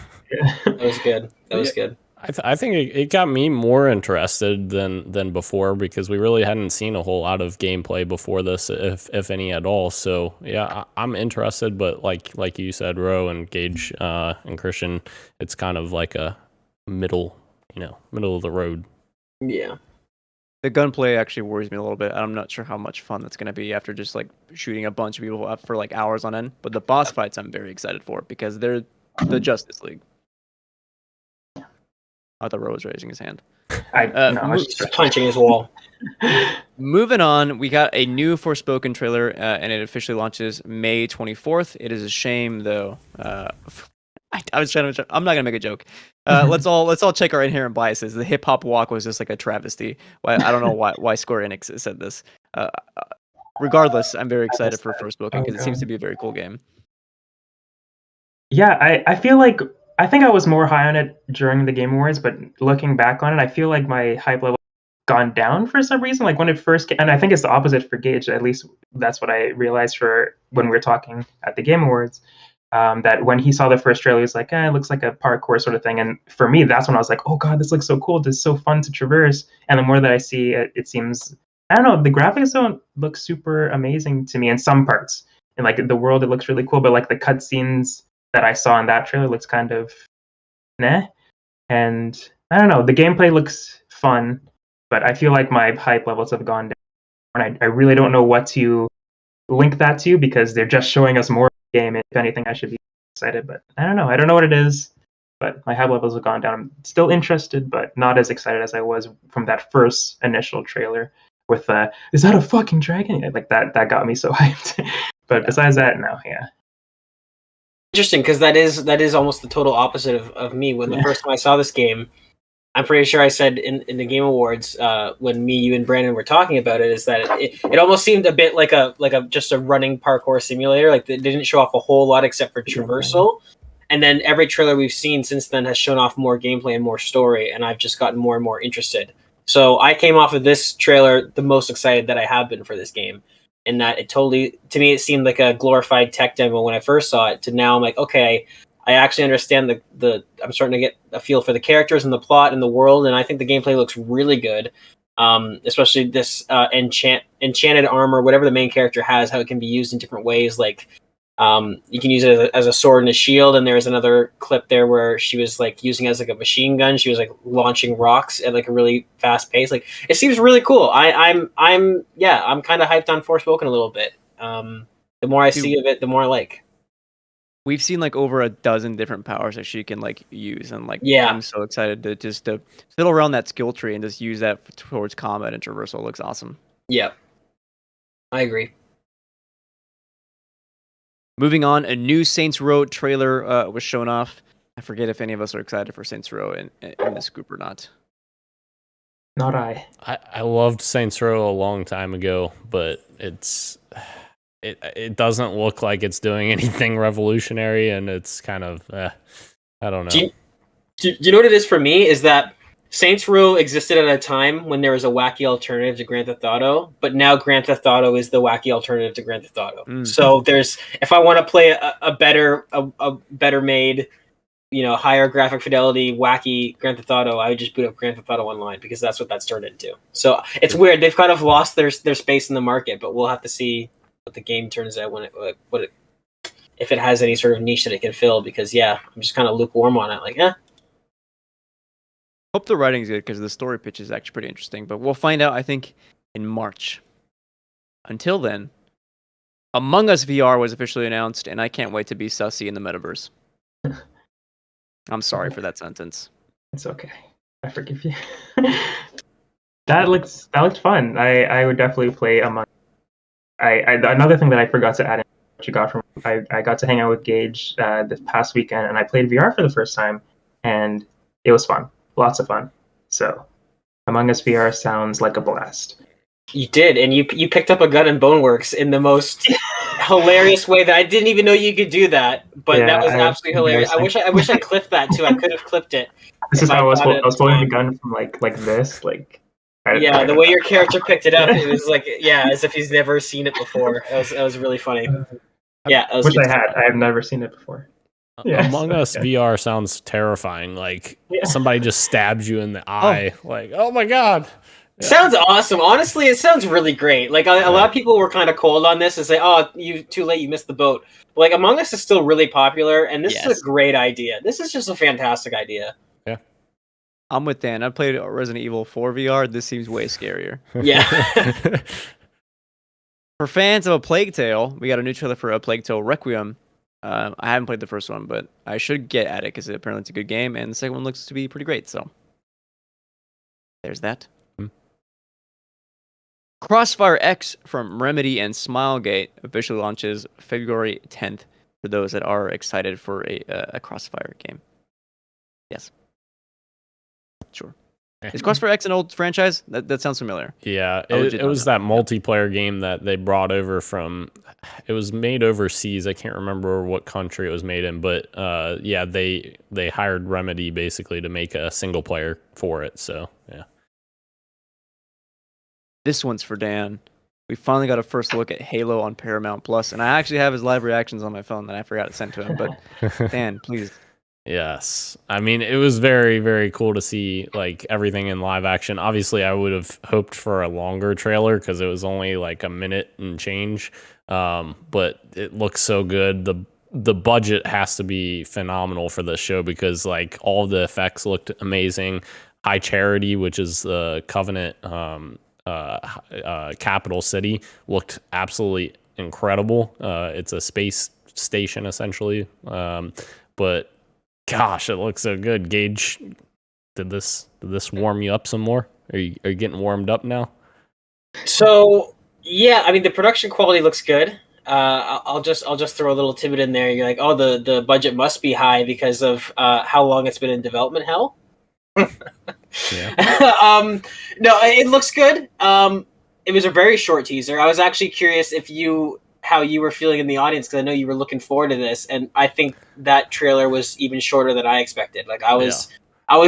That was good. That was good. I think it got me more interested than before, because we really hadn't seen a whole lot of gameplay before this, if any at all. So yeah, I'm interested, but like you said, Ro and Gage and Christian, it's kind of like a middle of the road. Yeah. The gunplay actually worries me a little bit. I'm not sure how much fun that's going to be after just like shooting a bunch of people up for like hours on end. But the boss fights I'm very excited for, because they're the Justice League. I thought Ro was raising his hand. I was Just punching his wall. Moving on, we got a new Forspoken trailer, and it officially launches May 24th. It is a shame, though. I was trying to. I'm not gonna make a joke. Let's all check our inherent biases. The hip hop walk was just like a travesty. I don't know why Square Enix said this. Regardless, I'm very excited for Forspoken because it seems to be a very cool game. Yeah, I feel like I think I was more high on it during the Game Awards, but looking back on it, I feel like my hype level gone down for some reason. Like when it first came, and I think it's the opposite for Gage. At least that's what I realized for when we were talking at the Game Awards. That when he saw the first trailer, he was like, it looks like a parkour sort of thing. And for me, that's when I was like, oh god, this looks so cool. This is so fun to traverse. And the more that I see it, it seems, I don't know, the graphics don't look super amazing to me in some parts. And like the world, it looks really cool, but like the cutscenes that I saw in that trailer looks kind of meh. And I don't know, the gameplay looks fun, but I feel like my hype levels have gone down. And I really don't know what to link that to because they're just showing us more game. If anything, I should be excited, but I don't know. I don't know what it is, but my hype levels have gone down. I'm still interested, but not as excited as I was from that first initial trailer with is that a fucking dragon? Like that got me so hyped. But besides that, no, yeah. Interesting, because that is almost the total opposite of me. When the first time I saw this game, I'm pretty sure I said in the Game Awards when me, you, and Brandon were talking about it, is that it almost seemed a bit like a just a running parkour simulator. Like they didn't show off a whole lot except for traversal, and then every trailer we've seen since then has shown off more gameplay and more story, and I've just gotten more and more interested. So I came off of this trailer the most excited that I have been for this game. In that it totally, to me, it seemed like a glorified tech demo when I first saw it. To now, I'm like, okay, I actually understand the. I'm starting to get a feel for the characters and the plot and the world, and I think the gameplay looks really good. Especially this enchanted armor, whatever the main character has, how it can be used in different ways. Like, you can use it as a sword and a shield. And there's another clip there where she was like using it as like a machine gun. She was like launching rocks at like a really fast pace. Like it seems really cool. I'm kind of hyped on Forspoken a little bit. The more I see of it, the more I like. We've seen like over a dozen different powers that she can like use, and like I'm so excited to fiddle around that skill tree and just use that towards combat and traversal. It looks awesome. Yeah, I agree. Moving on, a new Saints Row trailer was shown off. I forget if any of us are excited for Saints Row in this group or not. Not I. I loved Saints Row a long time ago, but it doesn't look like it's doing anything revolutionary, and it's kind of I don't know. Do you know what it is for me? Is that Saints Row existed at a time when there was a wacky alternative to Grand Theft Auto, but now Grand Theft Auto is the wacky alternative to Grand Theft Auto. Mm-hmm. So if I want to play a better made, higher graphic fidelity, wacky Grand Theft Auto, I would just boot up Grand Theft Auto Online because that's what that's turned into. So it's weird. They've kind of lost their space in the market, but we'll have to see what the game turns out if it has any sort of niche that it can fill. Because I'm just kind of lukewarm on it. Like, Hope the writing's good because the story pitch is actually pretty interesting. But we'll find out, I think, in March. Until then, Among Us VR was officially announced, and I can't wait to be sussy in the metaverse. I'm sorry for that sentence. It's okay. I forgive you. That looked fun. I would definitely play Among Us. Another thing that I forgot to add in, what you got from I got to hang out with Gage this past weekend, and I played VR for the first time, and it was fun. Lots of fun. So Among Us VR sounds like a blast. You did, and you picked up a gun in Boneworks in the most hilarious way that I didn't even know you could do that. But that was absolutely hilarious. I wish I clipped that too. I could have clipped it. This is how I was holding the gun from like this, like. The way your character picked it up, it was like as if he's never seen it before. That was really funny. Yeah, I wish I had. I have never seen it before. Among Us VR sounds terrifying. Like somebody just stabs you in the eye. Like, oh my god. Yeah. Sounds awesome. Honestly, it sounds really great. Like a lot of people were kind of cold on this and say, "Oh, you too late. You missed the boat." But like Among Us is still really popular, and this is a great idea. This is just a fantastic idea. Yeah, I'm with Dan. I played Resident Evil 4 VR. This seems way scarier. Yeah. For fans of A Plague Tale, we got a new trailer for A Plague Tale Requiem. I haven't played the first one, but I should get at it because apparently it's a good game, and the second one looks to be pretty great. So There's that. Hmm. Crossfire X from Remedy and Smilegate officially launches February 10th for those that are excited for a Crossfire game. Yes. Sure. Is Crossfire X an old franchise? That sounds familiar. Yeah, I legit it know was that multiplayer game that they brought over from. It was made overseas. I can't remember what country it was made in, but yeah, they hired Remedy basically to make a single player for it. So yeah. This one's for Dan. We finally got a first look at Halo on Paramount Plus, and I actually have his live reactions on my phone that I forgot to send to him. But Dan, please. Yes. I mean, it was very, very cool to see like everything in live action. Obviously, I would have hoped for a longer trailer because it was only like a minute and change. But it looks so good. The budget has to be phenomenal for this show because like all the effects looked amazing. High Charity, which is the Covenant capital city, looked absolutely incredible. It's a space station essentially. But gosh, it looks so good. Gage, did this warm you up some more? Are you getting warmed up now? So yeah, I mean the production quality looks good. I'll just throw a little tidbit in there. You're like, oh, the budget must be high because of how long it's been in development hell. Yeah. No, it looks good. It was a very short teaser. I was actually curious how you were feeling in the audience because I know you were looking forward to this, and I think that trailer was even shorter than I expected. Like I was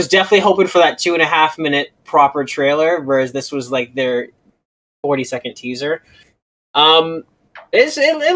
definitely hoping for that 2.5-minute proper trailer, whereas this was like their 40-second teaser. It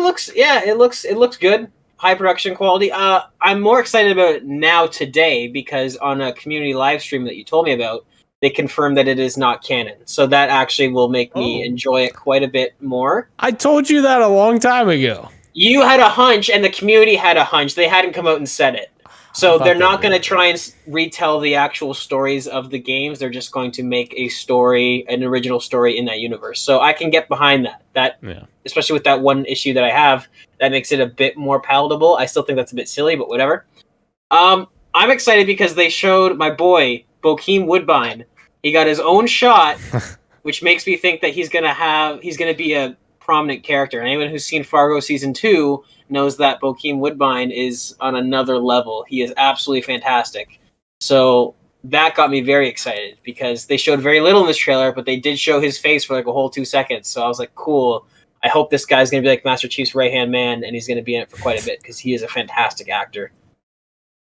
looks good. High production quality. I'm more excited about it now today because on a community live stream that you told me about, they confirmed that it is not canon. So that actually will make me enjoy it quite a bit more. I told you that a long time ago. You had a hunch and the community had a hunch. They hadn't come out and said it. So they're not going to try and retell the actual stories of the games. They're just going to make an original story in that universe. So I can get behind that. Especially with that one issue that I have, that makes it a bit more palatable. I still think that's a bit silly, but whatever. I'm excited because they showed my boy, Bokeem Woodbine. He got his own shot, which makes me think that he's going to be a prominent character. And anyone who's seen Fargo Season 2 knows that Bokeem Woodbine is on another level. He is absolutely fantastic. So that got me very excited because they showed very little in this trailer, but they did show his face for like a whole 2 seconds. So I was like, cool. I hope this guy's going to be like Master Chief's right-hand man, and he's going to be in it for quite a bit because he is a fantastic actor.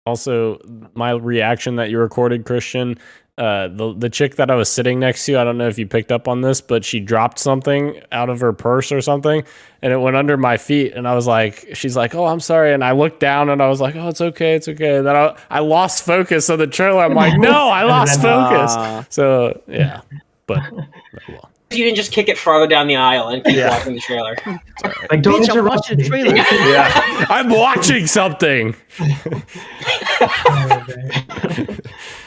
Also, my reaction that you recorded, Christian, the chick that I was sitting next to, I don't know if you picked up on this, but she dropped something out of her purse or something, and it went under my feet, and I was like, she's like, oh, I'm sorry, and I looked down, and I was like, oh, it's okay, and then I lost focus on the trailer. I'm like, no, I lost focus. So, yeah, but well. You didn't just kick it farther down the aisle and keep watching the trailer. Like, don't interrupt the trailer. Yeah, I'm watching something.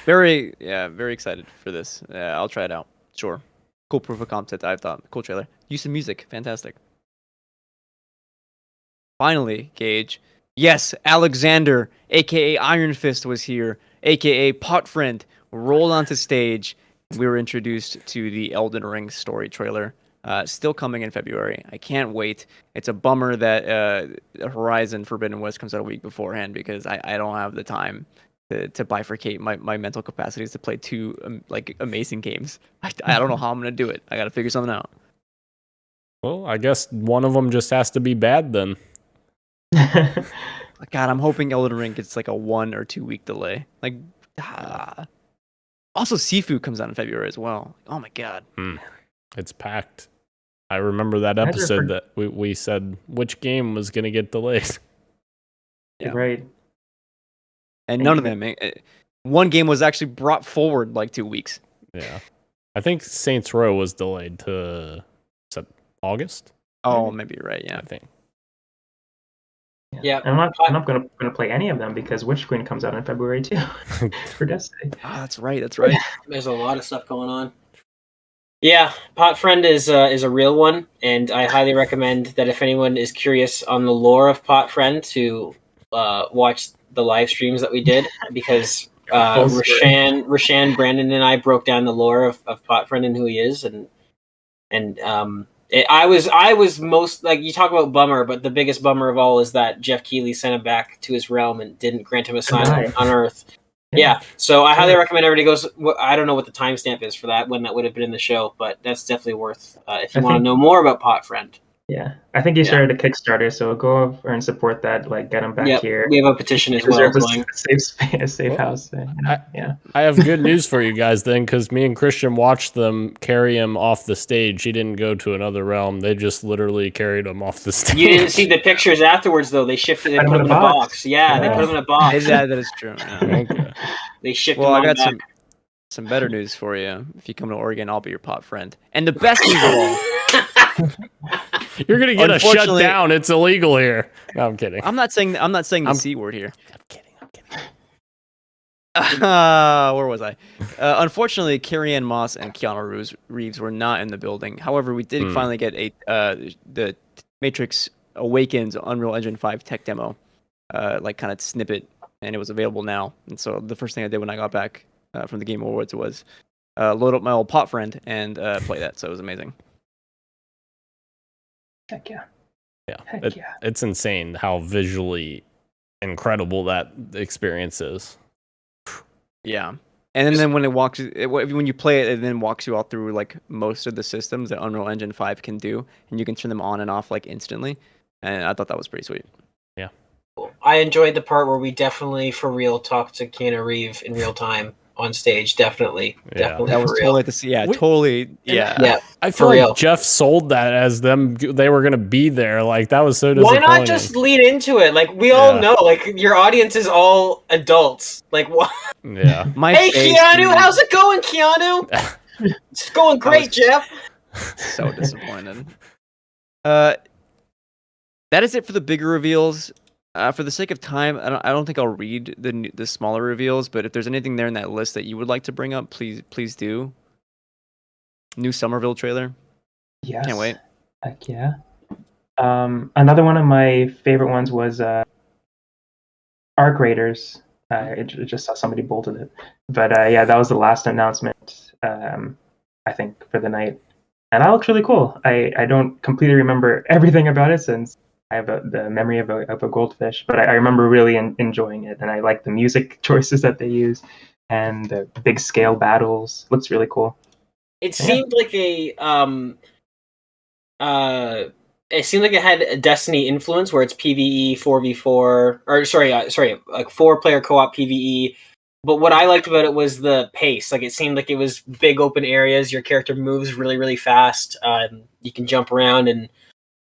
Very excited for this. I'll try it out. Sure. Cool proof of concept, I thought. Cool trailer. Use of music. Fantastic. Finally, Gage. Yes, Alexander, a.k.a. Iron Fist, was here, a.k.a. Pot Friend, rolled onto stage. We were introduced to the Elden Ring story trailer. Still coming in February. I can't wait. It's a bummer that Horizon Forbidden West comes out a week beforehand because I don't have the time to bifurcate my mental capacities to play two amazing games. I don't know how I'm going to do it. I got to figure something out. Well, I guess one of them just has to be bad then. God, I'm hoping Elden Ring gets like a 1 or 2 week delay. Also, Sifu comes out in February as well. Oh my God. It's packed. I remember that episode that we said which game was going to get delayed. Yeah. Right. And none of them. One game was actually brought forward like 2 weeks. Yeah. I think Saints Row was delayed to August. Oh, maybe you're right. Yeah. I think. Yeah. And I'm not going to play any of them because Witch Queen comes out in February too for Destiny. Oh, that's right. There's a lot of stuff going on. Yeah, Pot Friend is a real one, and I highly recommend that if anyone is curious on the lore of Pot Friend to watch the live streams that we did, because Rashan, Brandon, and I broke down the lore of Potfriend and who he is, I was most like, you talk about bummer, but the biggest bummer of all is that Jeff Keighley sent him back to his realm and didn't grant him asylum on Earth. Yeah, so I highly recommend everybody goes. I don't know what the timestamp is for that, when that would have been in the show, but that's definitely worth if you want to know more about Potfriend. Yeah, I think he started a Kickstarter, so go over and support that. Like, get him back here. We have a petition as well. A safe house. I have good news for you guys then, because me and Christian watched them carry him off the stage. He didn't go to another realm. They just literally carried him off the stage. You didn't see the pictures afterwards, though. They shifted. They put him in a box. Yeah, they put him in a box. Yeah, that is true. Yeah. Okay. They shifted. Well, him I got back. some better news for you. If you come to Oregon, I'll be your pot friend. And the best news of all. You're gonna get a shutdown. It's illegal here. No, I'm kidding. I'm not saying the C word here. I'm kidding. Where was I? Unfortunately, Carrie-Anne Moss and Keanu Reeves were not in the building. However, we did finally get the Matrix Awakens Unreal Engine 5 tech demo, like kind of snippet, and it was available now. And so the first thing I did when I got back from the Game Awards was load up my old pot friend and play that. So it was amazing. Heck yeah. Yeah, Heck yeah. It's insane how visually incredible that experience is. Yeah, and then when when you play it, it then walks you all through like most of the systems that Unreal Engine 5 can do, and you can turn them on and off like instantly. And I thought that was pretty sweet. Yeah, I enjoyed the part where we definitely for real talked to Keanu Reeves in real time on stage. Definitely that was totally to see. Yeah, totally. Yeah. I feel like Jeff sold that as they were gonna be there. Like, that was so disappointing. Why not just lead into it? Like, we all know, like, your audience is all adults. Like, what? Yeah. Hey, Keanu, how's it going, Keanu? It's going great, Jeff. So disappointed. That is it for the bigger reveals. For the sake of time, I don't think I'll read the smaller reveals, but if there's anything there in that list that you would like to bring up, please do. New Somerville trailer. Yes. Can't wait. Heck yeah. Another one of my favorite ones was Arc Raiders. I just saw somebody bolted it. But that was the last announcement, I think, for the night. And that looks really cool. I don't completely remember everything about it, since I have the memory of a goldfish, but I remember really enjoying it, and I like the music choices that they use, and the big scale battles. Looks really cool. It seemed like it seemed like it had a Destiny influence, where it's PvE 4v4, or sorry, like 4-player co-op PvE. But what I liked about it was the pace. Like, it seemed like it was big open areas. Your character moves really, really fast. You can jump around, and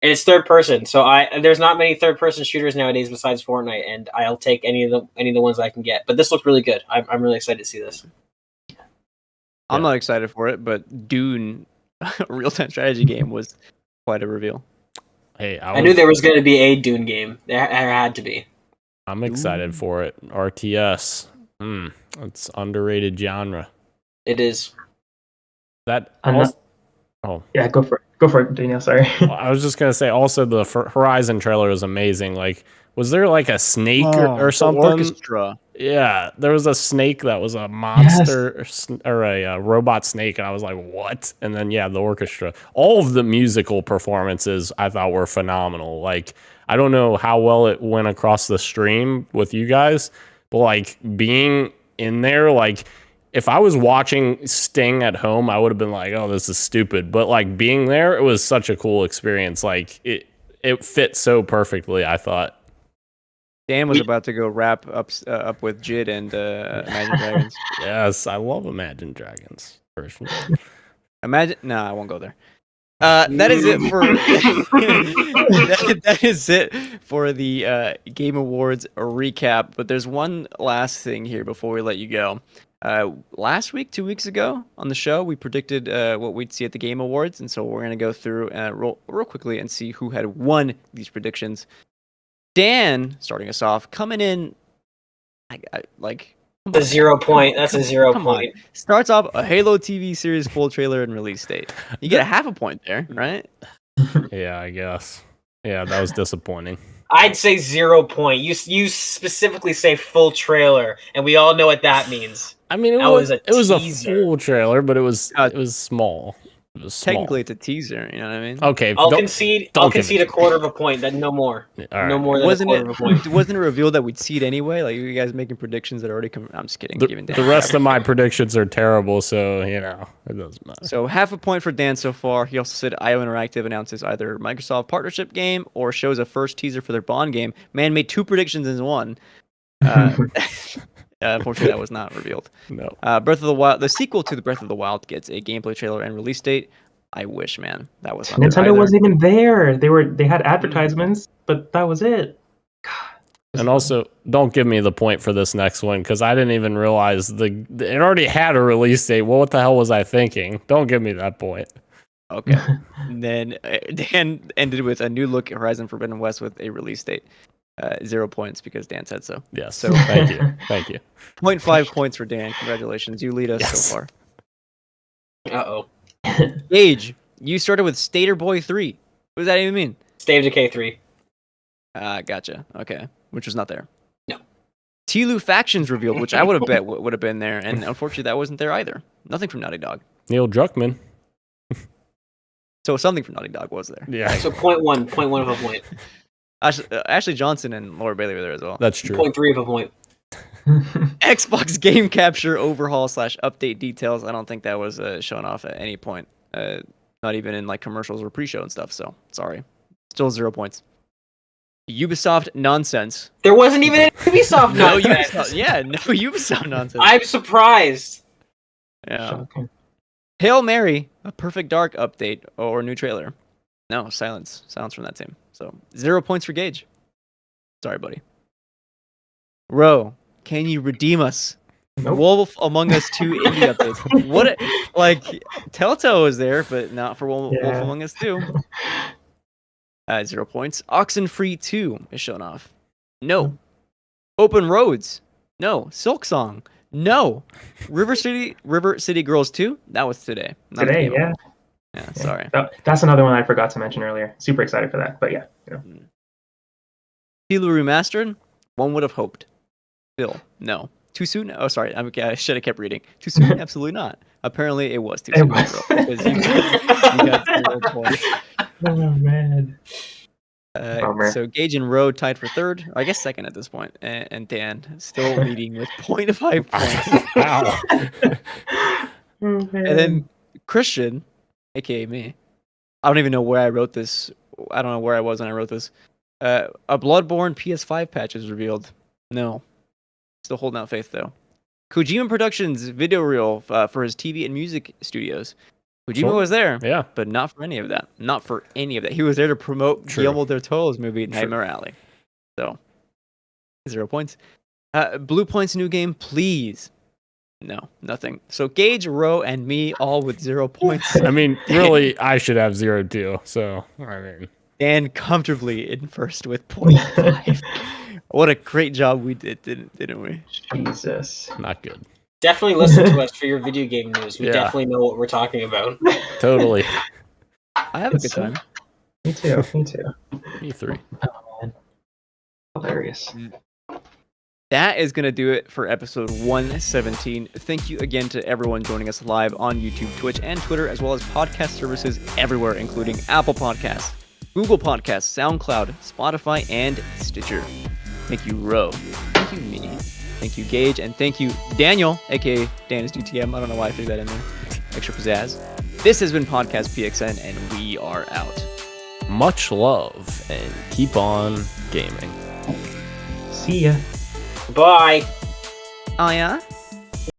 it's third person, so there's not many third person shooters nowadays besides Fortnite, and I'll take any of the ones I can get. But this looks really good. I'm really excited to see this. I'm not excited for it, but Dune, a real-time strategy game, was quite a reveal. Hey, I knew there was going to be a Dune game. There had to be. I'm excited for it. RTS. It's underrated genre. It is. That. Yeah, go for it, Daniel. Sorry. I was just gonna say. Also, the Horizon trailer was amazing. Like, was there like a snake or something? Orchestra. Yeah, there was a snake that was a monster or a robot snake, and I was like, "What?" And then the orchestra. All of the musical performances I thought were phenomenal. Like, I don't know how well it went across the stream with you guys, but like being in there, like, if I was watching Sting at home, I would have been like, "Oh, this is stupid." But like being there, it was such a cool experience. Like, it fit so perfectly, I thought. Dan was about to go wrap up with Jid and Imagine Dragons. Yes, I love Imagine Dragons. Personally. No, I won't go there. That is it for that is it for the Game Awards recap. But there's one last thing here before we let you go. Last week, 2 weeks ago on the show, we predicted what we'd see at the Game Awards, and so we're gonna go through real quickly and see who had won these predictions. Dan, starting us off, coming in like a 0 point. That's a 0 point. Starts off a Halo TV series full trailer and release date. You get a half a point there, right? Yeah, I guess. Yeah, that was disappointing. I'd say 0 point. You specifically say full trailer, and we all know what that means. I mean, That was a a teaser. full trailer, but it was small. Uh, It was small. Technically, it's a teaser. You know what I mean? Okay, I'll don't- concede. don't I'll give concede it a quarter of a point. That no more. All No right. more than Wasn't a quarter of a point. it? Wasn't it revealed that we'd see it anyway? Like you guys making predictions that already come. I'm just kidding. The, giving the Dan rest crap. of my predictions are terrible, so it doesn't matter. So half a point for Dan so far. He also said IO Interactive announces either Microsoft partnership game or shows a first teaser for their Bond game. Man made 2 predictions in one. Unfortunately, that was not revealed. No. Breath of the Wild, the sequel to the Breath of the Wild, gets a gameplay trailer and release date. I wish, man, that was not there Nintendo either. wasn't even there. They had advertisements, but that was it. God. And also, don't give me the point for this next one because I didn't even realize it already had a release date. Well, what the hell was I thinking? Don't give me that point. Okay. And then Dan ended with a new look at Horizon Forbidden West with a release date. 0 points because Dan said so. Yes. So Thank you. Thank you. 0.5 points for Dan. Congratulations. You lead us so far. Uh-oh. Gage, you started with Stater Boy 3. What does that even mean? State of Decay 3. Gotcha. Okay. Which was not there. No. Telu Factions revealed, which I would have bet would have been there, and unfortunately that wasn't there either. Nothing from Naughty Dog. Neil Druckmann. So something from Naughty Dog was there. Yeah, So 0.1 of a point. Ashley Johnson and Laura Bailey were there as well. that's true. 0.3 of a point. Xbox game capture overhaul / update details. I don't think that was shown off at any point. Not even in like commercials or pre-show and stuff. So sorry. Still 0 points. Ubisoft nonsense. There wasn't even any Ubisoft No nonsense. Ubisoft. Yeah, no Ubisoft nonsense. I'm surprised. Yeah. Shocking. Hail Mary, a Perfect Dark update or new trailer. No, silence from that team. So 0 points for Gage. Sorry, buddy. Ro, can you redeem us? Nope. Wolf Among Us 2 indie updates. What? Like Telltale was there, but not for Wolf Yeah. Among Us 2. 0 points. Oxenfree 2 is shown off. No. Open Roads. No. Silksong. No. River City Girls 2. That was today. Not Today, today. yeah. Yeah. Sorry. That's another one I forgot to mention earlier. Super excited for that, but yeah. Halo Remastered. One would have hoped. Still, no. Too soon? Oh, sorry. I should have kept reading. Too soon? Absolutely not. Apparently, it was too It soon. was. Bro, because you got 0 points. Oh man. Bummer. So Gage and Roe tied for third. I guess second at this point, and Dan still leading with 0.5 points. Wow. Oh, man. And then Christian, aka me, I don't even know where I wrote this. I don't know where I was when I wrote this. A Bloodborne PS5 patch is revealed. No. Still holding out faith, though. Kojima Productions video reel for his TV and music studios. Kojima Sure. was there, Yeah. but not for any of that. Not for any of that. He was there to promote True. Guillermo del Toro's movie, Nightmare Alley. So, 0 points. Blue Point's new game, please. No, nothing. So Gage, Roe, and me all with 0 points. I mean, really, I should have 0 too. So, I mean, Dan comfortably in first with 0.5. What a great job we did, didn't we? Jesus. not good. Definitely listen to us for your video game news. We Yeah. definitely know what we're talking about. Totally. I have a good time. Me too. Me too. Me 3. Oh man. Hilarious. That is going to do it for episode 117. Thank you again to everyone joining us live on YouTube, Twitch, and Twitter, as well as podcast services everywhere, including Apple Podcasts, Google Podcasts, SoundCloud, Spotify, and Stitcher. Thank you, Ro. Thank you, Minnie. Thank you, Gage. And thank you, Daniel, aka Dan is DTM. I don't know why I threw that in there. Extra pizzazz. This has been Podcast PXN, and we are out. Much love and keep on gaming. See ya. Bye. Oh, yeah?